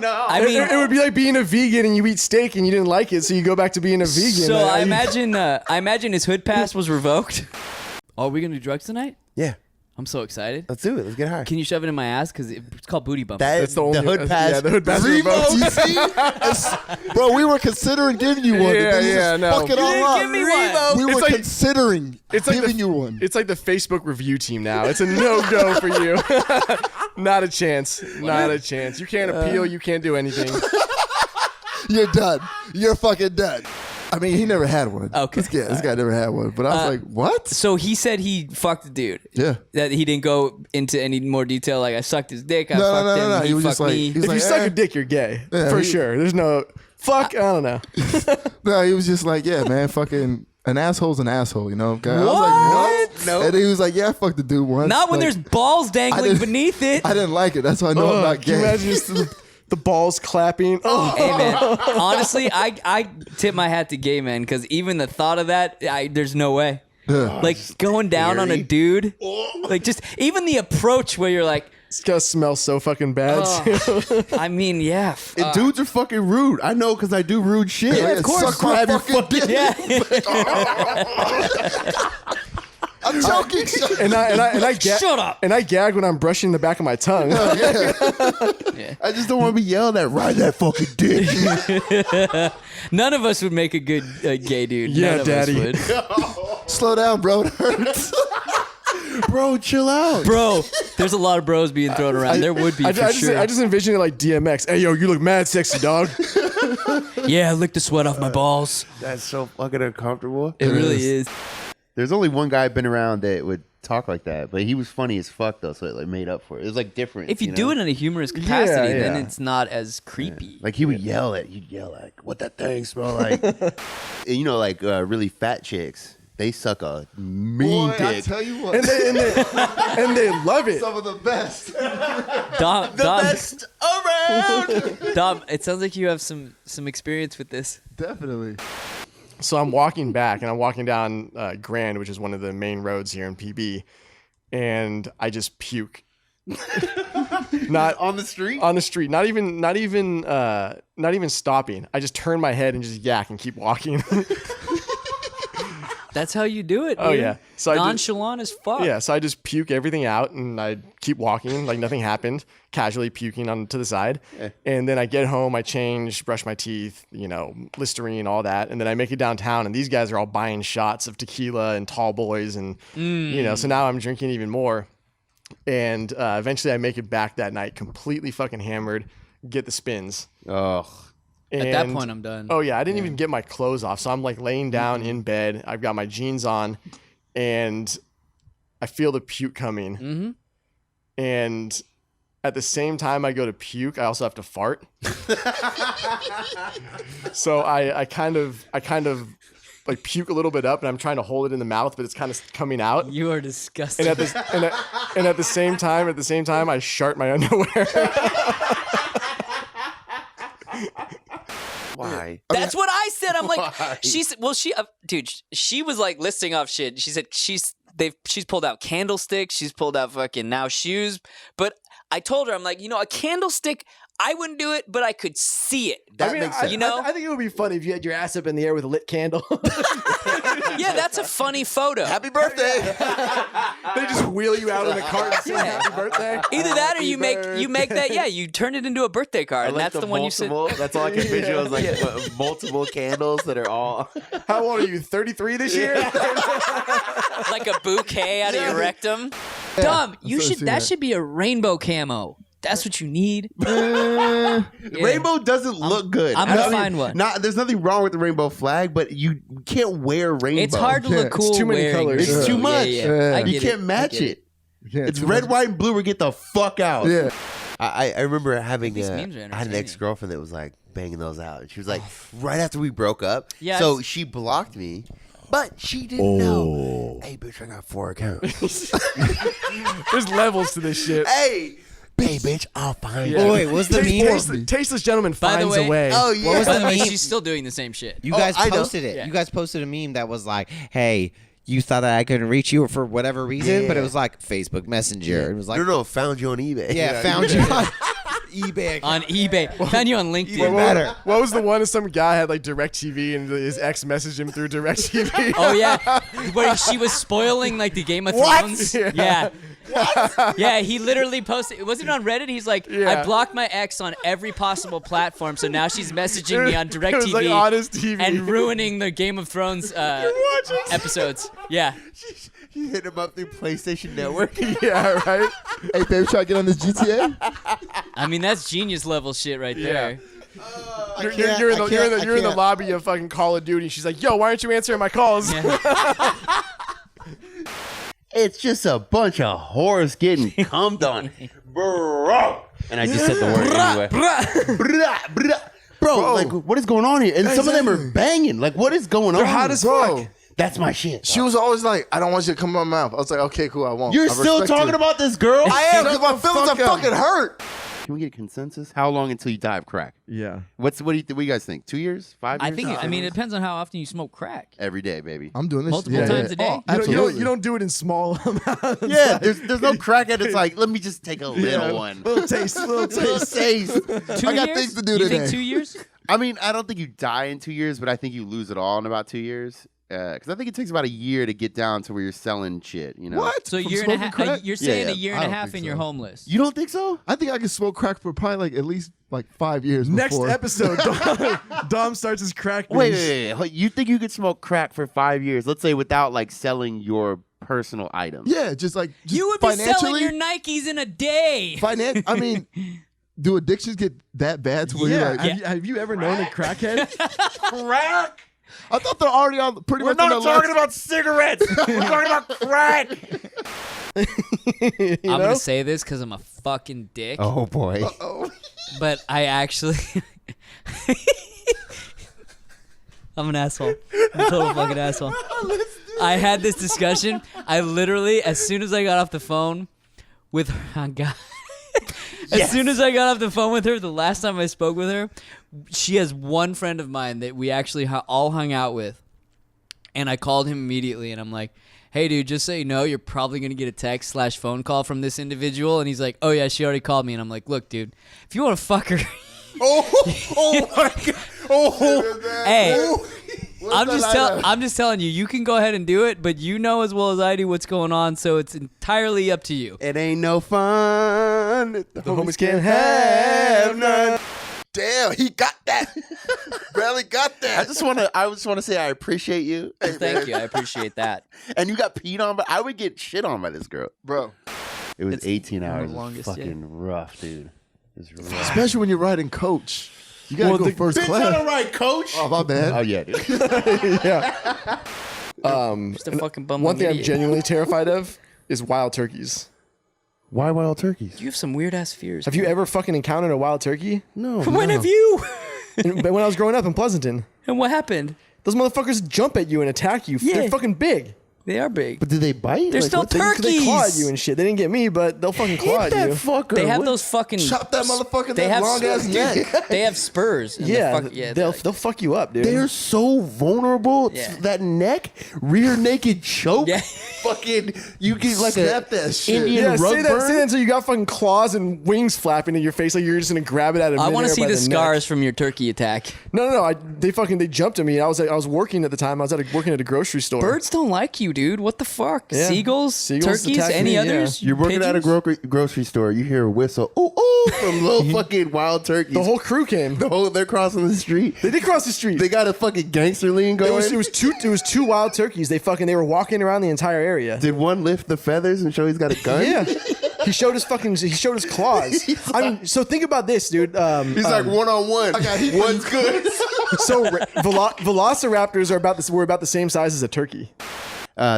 K: No.
F: I mean,
D: it would be like being a vegan and you eat steak and you didn't like it, so you go back to being a vegan.
F: so I imagine his hood pass was revoked. Are we gonna do drugs tonight?
K: Yeah.
F: I'm so excited.
K: Let's do it. Let's get high.
F: Can you shove it in my ass? Because it's called booty bump.
D: That's the only
K: hood pass.
D: Yeah, the hood pass
B: Revo,
D: revoked.
B: you see? Bro, we were considering giving you one.
D: No.
B: Fuck it
F: You
B: all
F: didn't
B: up.
F: give me one.
B: We were
D: It's like-
B: considering giving you one.
D: It's like the Facebook review team now. It's a no-go for you. Not a chance. Not a chance. You can't appeal. You can't do anything.
B: You're done. You're fucking done. I mean, he never had one.
F: Okay.
B: This guy never had one. But I was like, what?
F: So he said he fucked the dude.
B: Yeah.
F: That he didn't go into any more detail. Like I sucked his dick. I fucked him.
B: No.
F: He
B: He was
F: fucked
B: just like,
F: me.
B: he was
D: If
B: like,
D: you suck a dick, you're gay.
B: Yeah,
D: for
B: he-
D: sure. There's no... Fuck, I don't know.
B: No, he was just like, yeah, man, fucking an asshole's an asshole, you know? I was like, what?
K: No.
B: And he was like, yeah, I fucked the dude once.
F: Not when
B: Like,
F: there's balls dangling
B: didn't-
F: beneath it.
B: I didn't like it. That's why I know I'm not
D: Can you
B: gay.
D: imagine just the balls clapping? Oh.
F: Hey man, honestly, I tip my hat to gay men because even the thought of that, there's no way.
B: Yeah.
F: Like going down on a dude, like just even the approach where you're like,
D: It's gonna smell so fucking bad. too.
F: I mean, yeah.
K: And dudes are fucking rude. I know because I do rude shit.
F: Yeah, of course.
B: Suck my fucking dick.
F: Yeah.
B: I'm joking.
D: and I gag.
F: Shut up.
D: And I gag when I'm brushing the back of my tongue.
K: I just don't want to be yelled at. Ride that fucking dick.
F: None of us would make a good gay dude.
D: Yeah,
F: None of us
D: Daddy.
F: would.
B: Slow down, bro. It hurts.
K: Bro, chill out.
F: Bro, there's a lot of bros being thrown around. There would be for sure.
D: I just envision it like DMX. Hey, yo, you look mad sexy, dog.
F: Yeah, lick the sweat off my balls.
K: That's so fucking uncomfortable.
F: It really is.
K: There's only one guy I've been around that would talk like that, but he was funny as fuck though, so it like made up for it. It was like different.
F: If you
K: know?
F: do it in a humorous capacity, then
K: yeah.
F: it's not as creepy.
K: Like he would yell like, "What that thing smell like?" And you know, like really fat chicks, they suck a mean
B: Boy, I
K: dick.
B: tell you what.
D: and they love it.
B: Some of the best.
F: Dom,
K: Best around.
F: Dom, it sounds like you have some experience with this.
B: Definitely.
D: So I'm walking back, and I'm walking down Grand, which is one of the main roads here in PB, and I just puke. Not
K: on the street.
D: On the street. Not even stopping. I just turn my head and just yak and keep walking.
F: That's how you do it.
D: Oh,
F: dude.
D: yeah. So I
F: nonchalant as fuck.
D: Yeah, so I just puke everything out, and I keep walking like nothing happened, casually puking on to the side.
K: Yeah.
D: And then I get home, I change, brush my teeth, Listerine, all that. And then I make it downtown, and these guys are all buying shots of tequila and tall boys. And, so now I'm drinking even more. And eventually I make it back that night completely fucking hammered, get the spins.
K: Ugh.
F: At that point, I'm done.
D: Oh, yeah. I didn't even get my clothes off. So I'm like laying down in bed. I've got my jeans on, and I feel the puke coming.
F: Mm-hmm.
D: And at the same time I go to puke, I also have to fart. So I kind of like puke a little bit up, and I'm trying to hold it in the mouth, but it's kind of coming out.
F: You are disgusting.
D: And at the same time, I shart my underwear.
K: Why?
F: That's what I said. I'm like,
K: Why?
F: she was like listing off shit. She said she's pulled out candlesticks. She's pulled out fucking now shoes. But I told her, I'm like, a candlestick, I wouldn't do it, but I could see it.
K: That makes sense.
D: I think it would be funny if you had your ass up in the air with a lit candle.
F: Yeah, that's a funny photo.
K: Happy birthday.
D: They just wheel you out in a cart and say happy birthday.
F: Either that or you make that, you turn it into a birthday card, and
K: like
F: that's the one you said.
K: That's all I can visual is like multiple candles that are all.
D: How old are you? 33 this year?
F: Like a bouquet out of your rectum. Dom, that should be a rainbow camo. That's what you need.
K: Rainbow doesn't look good.
F: I'm gonna find one.
K: There's nothing wrong with the rainbow flag, but you can't wear rainbow.
F: It's hard to look cool.
D: It's too many
F: wearing
D: colors.
K: It's too much.
F: Yeah. I
K: You
F: get
K: can't match it. It's red, white, and blue, or get the fuck out.
B: Yeah.
K: I remember having
F: These
K: I
F: memes are
K: had an
F: entertaining.
K: ex-girlfriend that was like banging those out. She was like right after we broke up.
F: Yes.
K: So she blocked me, but she didn't know. Hey, bitch, I got 4 accounts.
D: There's levels to this shit.
K: Hey, bitch, I'll find you.
L: Oh, wait, what's the meme?
D: Tasteless Gentleman
F: By the
D: finds a
F: way-
D: way.
K: Oh yeah.
L: What was
F: By
L: the
F: the way,
L: meme?
F: she's still doing the same shit.
L: You guys
K: I know.
L: posted it.
F: Yeah.
L: You guys posted a meme that was like, "Hey, you thought that I couldn't reach you for whatever reason, but it was like Facebook Messenger." It was like,
K: no, found you on eBay.
L: yeah, found you on eBay.
F: On eBay. Found you on LinkedIn.
D: What was the one? Some guy had like DirecTV, and his ex messaged him through DirecTV.
F: Oh yeah, where she was spoiling like the Game of Thrones. Yeah. Yeah, he literally posted. Was it on Reddit? He's like, I blocked my ex on every possible platform, so now she's messaging me on
D: It was
F: DirecTV
D: like Honest TV.
F: and ruining the Game of Thrones episodes. Yeah.
K: You hit him up through PlayStation Network.
D: Yeah, right.
B: Hey, baby, try to get on this GTA?
F: I mean, that's genius level shit right there.
D: You're in the lobby of fucking Call of Duty. She's like, yo, why aren't you answering my calls?
F: Yeah.
K: It's just a bunch of whores getting cummed on, bro. And I just said the word anyway. Bro, like, what is going on here? And some of them are banging. Like, what is going on?
B: They're hot as fuck.
K: That's my shit.
B: She was always like, I don't want you to come in my mouth. I was like, okay, cool, I won't.
K: You're
B: I
K: still
B: respect
K: talking
B: you.
K: about this girl?
B: I am, because my feelings are fucking hurt.
K: Can we get a consensus? How long until you die of crack?
B: Yeah.
K: What do you guys think? 2 years? 5 years?
F: I think. I mean, it depends on how often you smoke crack.
K: Every day, baby.
B: I'm doing this
F: Multiple times a day.
B: Oh, absolutely.
M: You don't do it in small amounts.
K: Yeah, there's no crackhead. It's like, let me just take a little one.
B: Little taste.
K: Little taste.
F: 2
B: I got
F: years?
B: things to do
F: You
B: today.
F: think 2 years?
K: I mean, I don't think you die in 2 years, but I think you lose it all in about 2 years. Because I think it takes about a year to get down to where you're selling shit. You know
B: What?
F: So a
B: From
F: year and a
B: smoking
F: half.
B: crack?
F: You're saying
K: Yeah,
F: a year
B: I
F: and a
B: don't
F: half
B: think
F: and you're
B: so.
F: homeless.
K: You don't think so?
B: I think I can smoke crack for probably like at least like 5 years.
M: Next
B: before.
M: episode, Dom starts his crack.
K: Wait. You think you could smoke crack for 5 years? Let's say without like selling your personal items.
B: Yeah, just like
F: You would be
B: financially.
F: selling your Nikes in a day.
B: I mean, do addictions get that bad to where
M: Yeah.
B: you're like,
M: Have you ever known a crackhead?
K: Crack?
B: I thought they're already on pretty
K: We're
B: much on
K: not
B: the
K: talking about cigarettes. We're talking about crack.
F: I'm gonna say this because I'm a fucking dick.
K: Oh boy.
F: But I actually, I'm an asshole. I'm a total fucking asshole. I had this discussion. I literally, as soon as I got off the phone with her, oh God. As soon as I got off the phone with her, the last time I spoke with her, she has one friend of mine that we actually all hung out with. And I called him immediately and I'm like, hey dude, just so you know, you're probably going to get a text/phone call from this individual. And he's like, oh yeah, she already called me. And I'm like, look dude, if you want to fuck her.
K: Oh my God. Oh.
F: Hey, I'm just telling you, you can go ahead and do it, but you know as well as I do what's going on, so it's entirely up to you.
K: It ain't no fun. The
M: homies can't have
K: none.
C: Damn, he got that. Barely got that.
K: I just want to say I appreciate you.
F: Well, thank you. I appreciate that.
K: And you got peed on, but I would get shit on by this girl.
C: Bro.
K: It was
F: It's
K: 18 hours.
F: the
K: It was
F: longest,
K: fucking rough, dude. It was rough.
B: Especially when you're riding coach. You gotta go first
K: Bitch,
B: class.
K: I don't ride coach.
B: Oh my bad.
K: Oh yeah, dude.
F: Just a fucking bum.
M: One thing I'm
F: idiot.
M: genuinely terrified of is wild turkeys.
K: Why wild turkeys?
F: You have some weird ass fears.
M: Have you ever fucking encountered a wild turkey?
K: No.
F: When have you?
M: But when I was growing up in Pleasanton,
F: And what happened?
M: those motherfuckers jump at you and attack you.
F: Yeah.
M: They're fucking big.
F: They are big.
K: But did they bite?
F: They're still
K: what-
M: They
F: turkeys.
M: claw at you and shit. They didn't get me, but they'll fucking claw
K: Hit
M: at
K: that
M: you.
K: fucker.
F: They have
K: What-
F: those fucking.
B: Chop that motherfucker
F: They
B: that
F: have
B: long ass neck.
F: They have spurs. and
M: Yeah,
F: they're
M: they'll
F: like-
M: they'll fuck you up, dude.
K: They're so vulnerable. It's
F: Yeah.
K: that neck, rear naked choke.
F: Yeah.
K: Fucking, you get like
B: Snap that shit.
K: Indian
M: yeah,
K: rug
M: say that
K: burn.
M: until you got fucking claws and wings flapping in your face like you're just gonna grab it out of.
F: I want to
M: midair
F: see
M: by
F: the
M: neck.
F: scars from your turkey attack.
M: No. They jumped at me. I was working at the time. I was working at a grocery store.
F: Birds don't like you, dude. What the fuck?
M: Yeah.
F: Seagulls,
M: Seagulls
F: turkeys,
M: attack
F: any
M: me, yeah.
F: others?
K: You're working at a
F: Pigeons?
K: grocery store. You hear a whistle, ooh ooh, from little fucking wild turkeys.
M: The whole crew came.
K: They're crossing the street.
M: They did cross the street.
K: They got a fucking gangster lean going.
M: It was two wild turkeys. They were walking around the entire area.
K: Did one lift the feathers and show he's got a gun?
M: Yeah. He showed his claws. I mean, so think about this, dude.
K: He's like one-on-one. One's good.
M: So velociraptors were about the same size as a turkey.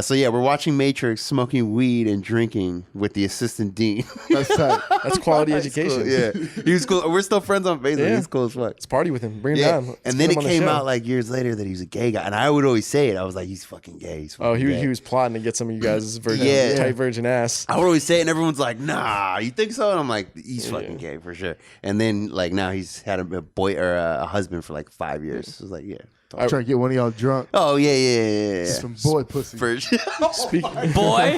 K: So yeah, we're watching Matrix, smoking weed and drinking with the assistant dean.
B: That's tight.
M: That's quality
K: That's
M: education.
K: cool, yeah, he was cool. We're still friends on Facebook.
M: Yeah.
K: He's cool as fuck.
M: Let's party with him. Bring him
K: Yeah,
M: down. Let's
K: and
M: get
K: then
M: him
K: it
M: on the
K: came
M: show.
K: out like years later that he was a gay guy, and I would always say it. I was like, he's fucking gay. He's fucking
M: Oh,
K: gay.
M: he was plotting to get some of you guys'
K: Yeah.
M: tight virgin ass.
K: I would always say it, and everyone's like, "Nah, you think so?" And I'm like, "He's fucking gay for sure." And then like now he's had a boy or a husband for like 5 years. So it's like, yeah.
B: I'm trying to get one of y'all drunk.
K: Oh yeah.
B: Just some boy pussy.
K: For sure.
F: Boy,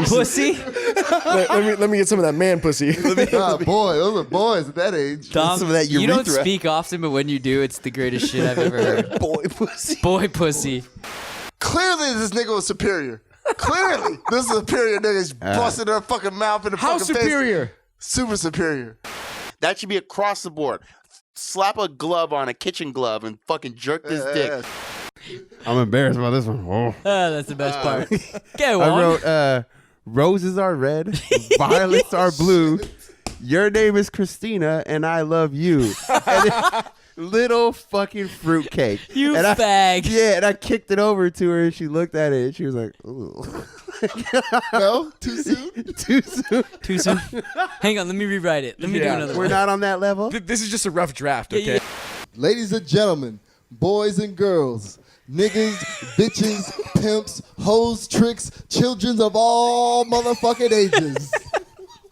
F: pussy.
M: Let me get some of that man pussy.
B: Boy, those are boys at that age.
F: Dom,
K: Some of that
F: you don't
K: urethra.
F: speak often, but when you do, it's the greatest shit I've ever heard.
K: Boy pussy.
F: Boy, pussy.
C: Clearly, this nigga was superior. Clearly, this is a superior nigga's busting their fucking mouth in the
M: How
C: fucking
M: superior?
C: face. Super superior.
K: That should be across the board. Slap a glove on a kitchen glove and fucking jerk this dick. I'm embarrassed about this one. Oh.
F: That's the best part. Go
K: I
F: on.
K: wrote, roses are red, violets are blue. Your name is Christina, and I love you. And little fucking fruitcake.
F: You
K: and
F: fag.
K: Yeah, and I kicked it over to her, and she looked at it, and she was like, ooh.
B: No? Too soon?
K: Too soon.
F: Too soon. Hang on, let me rewrite it. Let me do another
K: We're
F: one.
K: not on that level.
M: This is just a rough draft, okay?
F: Yeah.
B: Ladies and gentlemen, boys and girls, niggas, bitches, pimps, hoes, tricks, children of all motherfucking ages.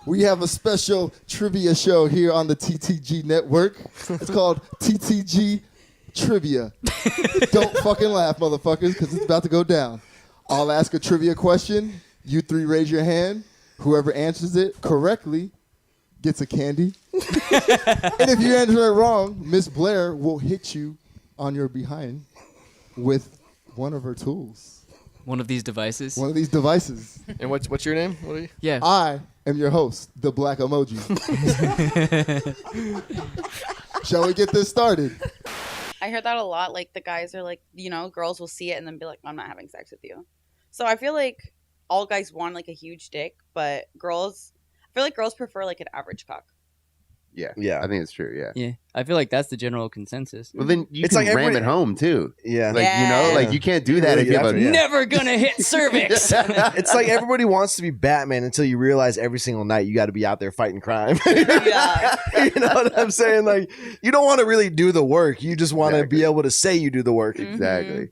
B: We have a special trivia show here on the TTG network. It's called TTG Trivia. Don't fucking laugh, motherfuckers, because it's about to go down. I'll ask a trivia question. You three raise your hand. Whoever answers it correctly gets a candy. And if you answer it wrong, Miss Blair will hit you on your behind with one of her tools.
F: One of these devices.
B: One of these devices.
D: And what's your name? What are you?
F: Yeah.
B: I am your host, the Black Emoji. Shall we get this started?
N: I heard that a lot. Like, the guys are like, you know, girls will see it and then be like, I'm not having sex with you. So I feel like all guys want like a huge dick, but I feel like girls prefer like an average cock.
K: Yeah. I think it's true. Yeah.
F: Yeah. I feel like that's the general consensus.
K: Well, then you
M: It's
K: can
M: like
K: ram
M: everybody-
K: it home too.
M: Yeah.
K: Like, you know, like you can't do that
M: really
K: if you have a.
F: Never gonna hit cervix.
M: It's like everybody wants to be Batman until you realize every single night you got to be out there fighting crime.
N: Yeah.
M: You know what I'm saying? Like, you don't want to really do the work. You just want to be able to say you do the work.
K: Exactly.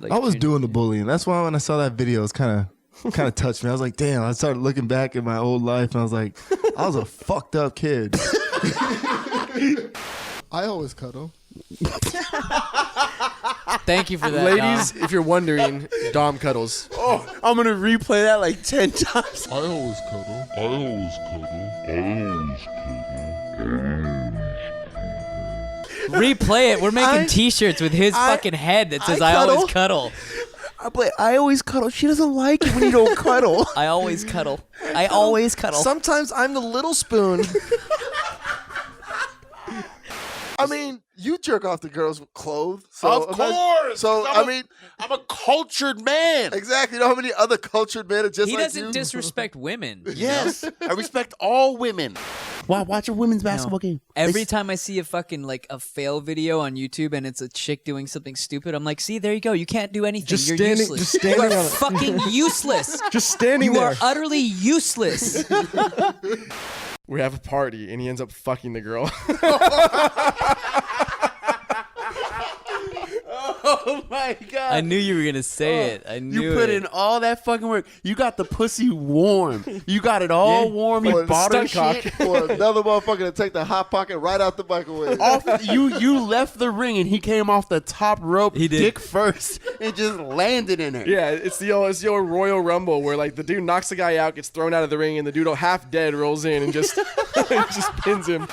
F: Like,
B: I was doing the bullying. That's why when I saw that video, it's kind of touched me. I was like, damn. I started looking back at my old life, and I was like, I was a fucked up kid. I always cuddle.
F: Thank you for that,
D: Ladies,
F: Dom.
D: if you're wondering, Dom cuddles.
K: Oh, I'm gonna replay that like 10 times.
A: I always cuddle. I always cuddle. I always cuddle.
F: Replay it. We're making T-shirts with his fucking head that says "I always cuddle."
K: I always cuddle. She doesn't like it when you don't cuddle.
F: I always cuddle. I always cuddle.
M: Sometimes I'm the little spoon.
B: I mean, you jerk off the girls with clothes. So
K: Of course.
B: So,
K: I'm a cultured man.
B: exactly. You know how many other cultured men are just
F: He
B: like
F: doesn't
B: you?
F: disrespect women. you know?
K: Yes, I respect all women. Watch a women's basketball game.
F: Every time I see a fucking like a fail video on YouTube and it's a chick doing something stupid, I'm like, see, there you go. You can't do anything.
M: Just
F: You're
M: standing-
F: useless.
M: just standing
F: you are
M: on it.
F: fucking useless.
M: Just standing
F: You
M: there.
F: are utterly useless.
D: We have a party, and he ends up fucking the girl.
K: Oh my god!
F: I knew you were gonna say it. I knew
K: You put
F: it.
K: in all that fucking work. You got the pussy warm. You got it all warm. You
B: Or
K: bought her
B: stunt
K: shit.
B: cock. Or another motherfucker to take the hot pocket right out the microwave.
K: You left the ring and he came off the top rope,
F: He did.
K: dick first, and just landed in her.
D: Yeah, it's the old Royal Rumble where like the dude knocks the guy out, gets thrown out of the ring, and the dude half dead rolls in and just just pins him.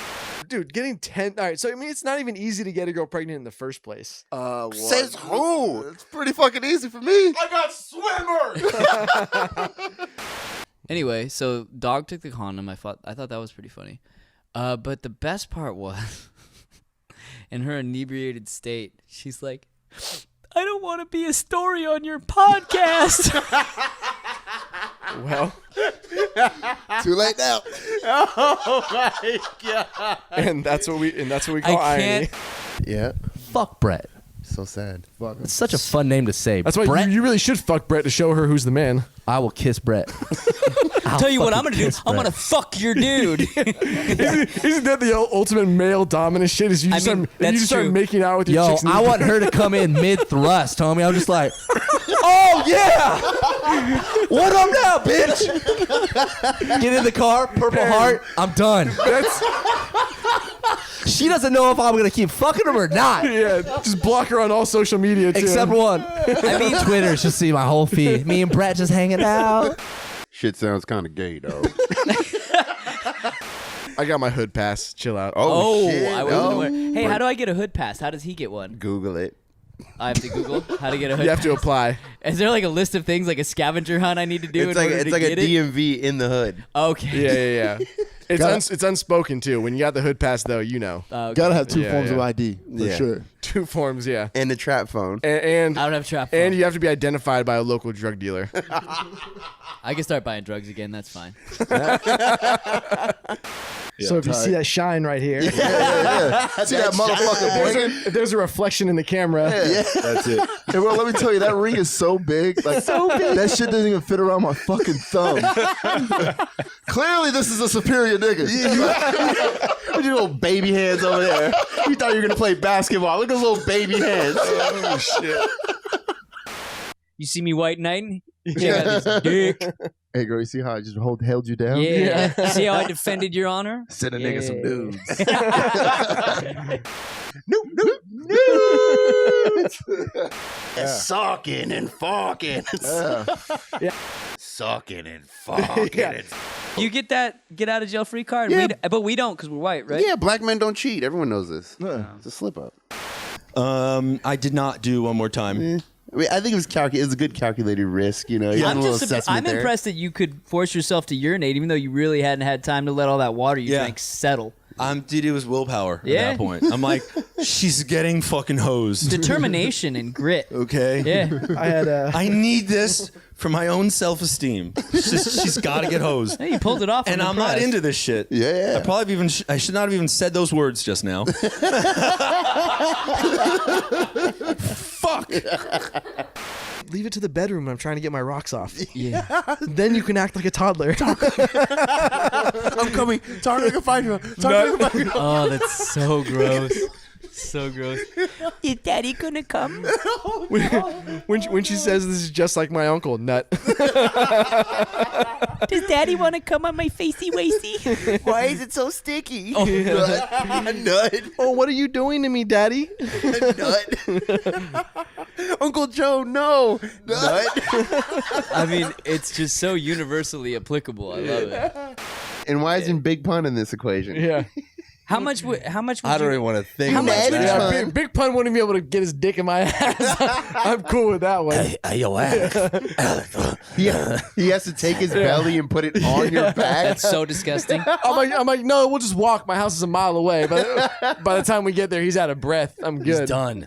D: Dude, getting 10. All right, so I mean, it's not even easy to get a girl pregnant in the first place.
K: Says who?
B: It's pretty fucking easy for me.
K: I got swimmer.
F: Anyway, so dog took the condom. I thought that was pretty funny. But the best part was, in her inebriated state, she's like, I don't want to be a story on your podcast.
D: Well,
B: Too late now.
K: Oh my god!
D: and that's what we
F: I
D: call irony.
F: can't.
I: Yeah. Fuck Brett.
B: So sad. Fuck him.
I: It's such a fun name to say.
D: That's why
I: Brett.
D: you really should fuck Brett to show her who's the man.
I: I will kiss Brett.
F: I'll tell you what I'm gonna do. I'm gonna fuck your dude.
D: Isn't that the ultimate male dominant shit? Is you just,
F: mean,
D: you
F: that's
D: just start
F: true.
D: making out with your
I: Yo,
D: chicks?
I: I want her to come in mid thrust, homie. I'm just like, oh yeah, what up now, bitch? Get in the car, Purple Heart. I'm done. She doesn't know if I'm gonna keep fucking him or not.
D: Yeah, just block her on all social media too.
I: Except one. I mean, Twitter should see my whole feed. Me and Brett just hanging out.
A: Shit sounds kind of gay, though.
D: I got my hood pass. Chill out.
F: Oh,
K: shit.
F: I wasn't
K: Oh.
F: aware. Hey, how do I get a hood pass? How does he get one?
K: Google it.
F: I have to Google how to get a hood
D: You have
F: pass.
D: to apply.
F: Is there like a list of things, like a scavenger hunt I need to do
K: It's
F: in
K: like
F: order to
K: a
F: get it?
K: DMV in the hood.
F: Okay.
D: Yeah. It's unspoken too. When you got the hood pass, though, you know.
B: Gotta have two
D: Yeah,
B: forms of
D: yeah.
B: ID for
K: Yeah.
B: sure.
D: 2 forms, yeah.
K: And the trap phone.
D: And
F: I don't have trap
D: and
F: phone.
D: you have to be identified by a local drug dealer.
F: I can start buying drugs again. That's fine.
M: So if you see that shine right here,
B: See that motherfucker blinking?
D: If there's a reflection in the camera.
J: That's it.
B: Hey, bro, let me tell you, that ring is so big. Like, that shit doesn't even fit around my fucking thumb. Clearly, this is a superior nigga.
K: Look at your little baby hands over there. You thought you were gonna play basketball. Look at those little baby hands.
J: Oh shit.
F: You see me white knighting? Check out this dick.
C: Hey, girl, you see how I just held you down?
F: Yeah. You see how I defended your honor?
C: Send a nigga some dudes.
K: Sucking and fucking. Sucking and fucking.
F: You get that get out of jail free card,
K: Yeah.
F: but we don't because we're white, right?
K: Yeah, black men don't cheat. Everyone knows this. It's a slip up.
O: I did not do one more time.
K: I mean, I think it was it was a good calculated risk, you know. You had a little assessment
F: I'm
K: there.
F: impressed that you could force yourself to urinate, even though you really hadn't had time to let all that water you drank settle.
O: Dude, it was willpower
F: Yeah.
O: at that point. I'm like, she's getting fucking hosed.
F: Determination and grit.
O: Okay.
F: Yeah.
O: I need this for my own self-esteem. She's got to get hosed.
F: Hey, you pulled it off.
O: And I'm not into this shit.
K: Yeah.
O: I should not have even said those words just now.
D: Fuck. Leave it to the bedroom when I'm trying to get my rocks off.
F: Yeah.
D: Then you can act like a toddler.
K: I'm coming. Target can find you.
F: Oh, that's so gross. So gross. Is Daddy gonna come?
D: When she says this is just like my uncle, nut.
F: Does Daddy want to come on my facey wacy?
K: Why is it so sticky?
D: Oh,
K: Nut.
D: Oh, what are you doing to me, Daddy?
K: Nut. Uncle Joe, no. Nut.
F: I mean, it's just so universally applicable. I love it.
K: And why isn't Big Pun in this equation?
D: Yeah.
F: How much would
O: I don't even want to think
F: How
O: about
F: much would
O: that.
D: Yeah, Big Pun wouldn't be able to get his dick in my ass. I'm cool with that one.
K: He has to take his belly and put it on your back.
F: That's so disgusting.
D: I'm like, no, we'll just walk. My house is a mile away. But by the time we get there, he's out of breath. I'm good.
O: He's done.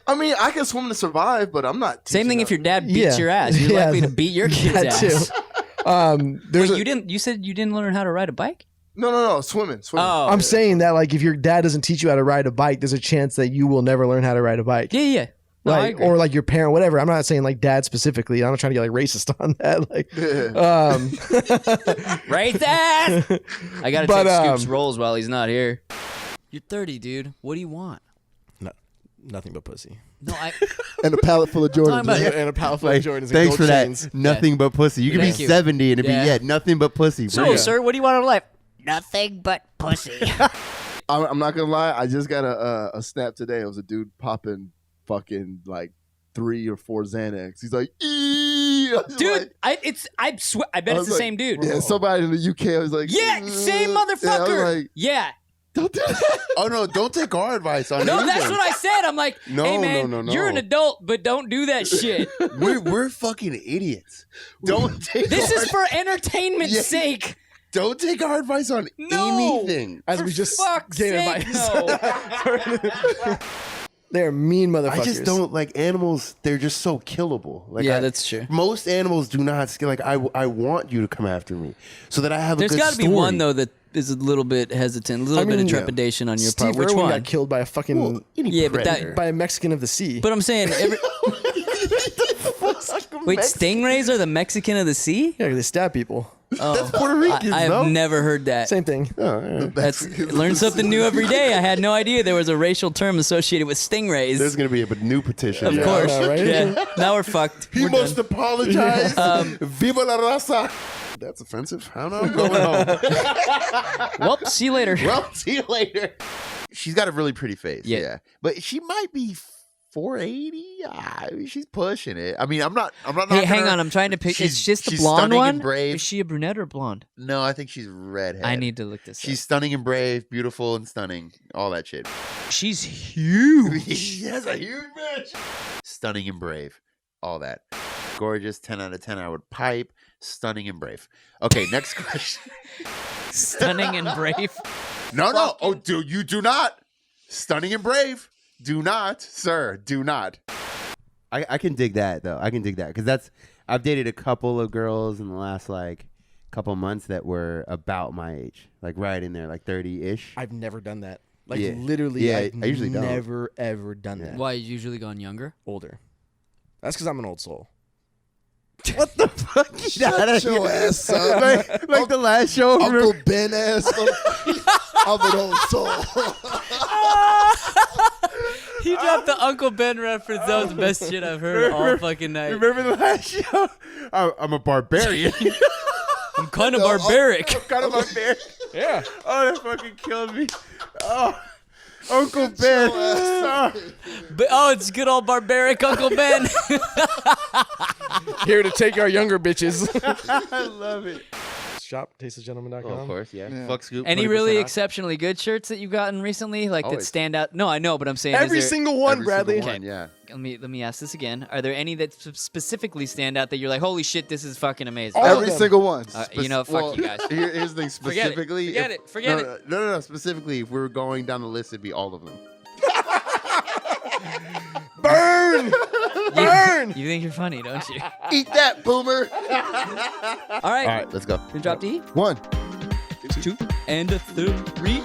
B: I mean, I can swim to survive, but I'm not.
F: Same thing if your dad beats
D: Yeah.
F: your ass. You're
D: Yeah.
F: likely to beat your kid's
D: That
F: ass.
D: too. There's
F: Wait, you said you didn't learn how to ride a bike?
B: No, swimming.
F: Oh.
D: I'm saying that like if your dad doesn't teach you how to ride a bike, there's a chance that you will never learn how to ride a bike.
F: Yeah. No, I
D: Like
F: agree.
D: or like your parent, whatever. I'm not saying like dad specifically. I'm not trying to get like racist on that. Like,
F: Racist. I gotta
D: But,
F: take Scoop's rolls while he's not here. You're 30, dude. What do you want?
D: nothing but pussy.
F: No,
B: and a pallet full of Jordans.
D: And a pallet full of Jordans. And
K: Thanks
D: gold
K: for
D: chains.
K: that. Nothing but pussy. You could be
F: Thank you.
K: 70 and it'd
F: Yeah.
K: be nothing but pussy.
F: So,
K: Bring it.
F: sir, what do you want out of life? Nothing but pussy.
B: I'm not gonna lie. I just got a snap today. It was a dude popping fucking like 3 or 4 Xanax. He's like, "Eee!" I was
F: Dude,
B: like-
F: I bet it's the same dude.
B: Yeah, somebody in the UK was like,
F: Yeah, same
B: Yeah, I
F: motherfucker.
B: was like,
F: Yeah.
B: don't do that.
K: Oh, no, don't take our advice on
F: No,
K: anything.
F: that's what I said. I'm like,
K: No,
F: hey man,
K: no.
F: you're an adult, but don't do that shit.
K: We're fucking idiots. Don't take
F: This
K: our,
F: is for entertainment's
K: Yeah.
F: sake.
K: Don't take our advice on
F: No.
K: anything.
D: As
F: For
D: we just
F: fuck's
D: gave
F: sake,
D: advice. They're mean motherfuckers.
K: I just don't like animals. They're just so killable. Like
F: Yeah, that's true.
K: Most animals do not skill. Like I want you to come after me so that I have
F: There's
K: a good
F: got to be
K: story.
F: one though that is a little bit hesitant, a little bit of trepidation on your
D: Steve
F: part. Which
D: Irwin
F: one?
D: got killed by a fucking
F: Yeah, but that.
D: by a Mexican of the sea.
F: But I'm saying, wait, stingrays are the Mexican of the sea?
D: Yeah, they stab people.
F: Oh,
K: That's Puerto Ricans,
F: I have
K: though.
F: never heard that.
D: Same thing.
K: Oh, yeah.
F: That's learn something new every day. I had no idea there was a racial term associated with stingrays.
K: There's gonna be a new petition.
F: Of
K: Yeah.
F: course,
D: right?
F: yeah. Now we're fucked.
K: He
F: We're
K: must
F: done.
K: apologize. Viva la raza. That's offensive. I don't know. I'm going home.
F: Well, see you later.
K: Well, see you later. She's got a really pretty face.
F: Yeah.
K: Yeah. But she might be 480. She's pushing it. I mean, I'm not
F: Hey,
K: knocking
F: hang
K: her.
F: on. I'm trying to pick. It's just the
K: she's
F: blonde
K: stunning
F: one.
K: and brave.
F: Is she a brunette or blonde?
K: No, I think she's redhead.
F: I need to look this
K: She's stunning and brave, beautiful and stunning. All that shit.
F: up. She's huge.
K: She's a huge bitch. Stunning and brave. All that. Gorgeous. 10 out of 10. I would pipe. Stunning and brave. Okay, next question.
F: Stunning and brave.
K: No. Oh, dude, you do not. Stunning and brave. Do not, sir. Do not. I can dig that though. I can dig that because I've dated a couple of girls in the last like couple months that were about my age, like right in there, like 30-ish.
D: I've never done that. Like
K: Yeah.
D: literally,
K: Yeah,
D: I've
K: I usually don't.
D: never ever done that.
F: Why you usually gone younger?
D: Older. That's because I'm an old soul.
K: What the fuck?
B: Shut your ass up.
K: like the last show.
B: Uncle Ben ass. I'm an old soul.
F: He dropped
E: The Uncle Ben reference, that was the best shit I've heard all fucking night.
K: Remember the last show? I'm a barbarian.
E: I'm kind of barbaric.
K: I'm kind of barbaric.
D: Yeah.
K: Oh, that fucking killed me. Oh, Uncle Ben.
E: But, oh, it's good old barbaric Uncle Ben.
D: Here to take our younger bitches.
K: I love it.
D: Shop, tastelessgentlemen.com.
K: Oh, of course, yeah. Fuck Scoop.
F: Any
K: 20%
F: really
K: off.
F: exceptionally good shirts that you've gotten recently, like that
K: Always.
F: stand out? No, I know, but I'm saying
D: Every
F: is there,
D: single one,
K: Every
D: Bradley.
K: single one, yeah.
F: Let me ask this again. Are there any that specifically stand out that you're like, holy shit, this is fucking amazing?
D: All of
B: Every
D: them.
B: single one.
F: You know, fuck you guys.
K: Here's the thing.
F: Forget it.
K: Specifically,
F: Forget
K: if-
F: it. Forget
K: no,
F: it.
K: No. Specifically, if we were going down the list, it'd be all of them.
D: Burn! Burn!
F: You think you're funny, don't you?
K: Eat that, boomer.
F: All right.
K: All right, let's go.
F: Gonna drop D.
B: 1.
F: 2 and 3.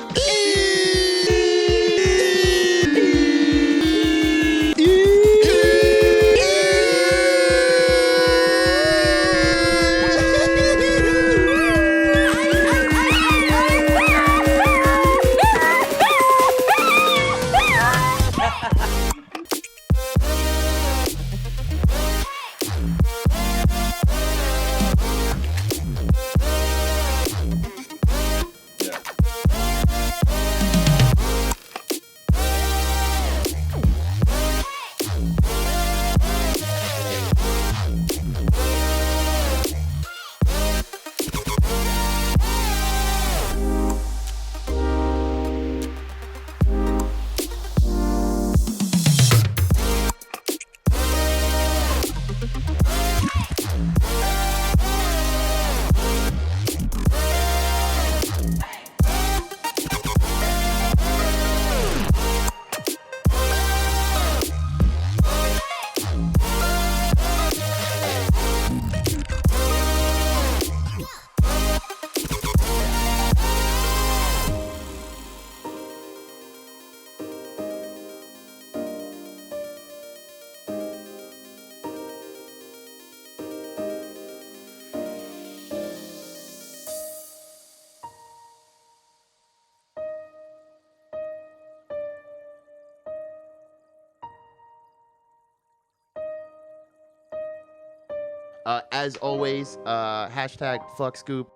K: As always, hashtag fuck Scoop.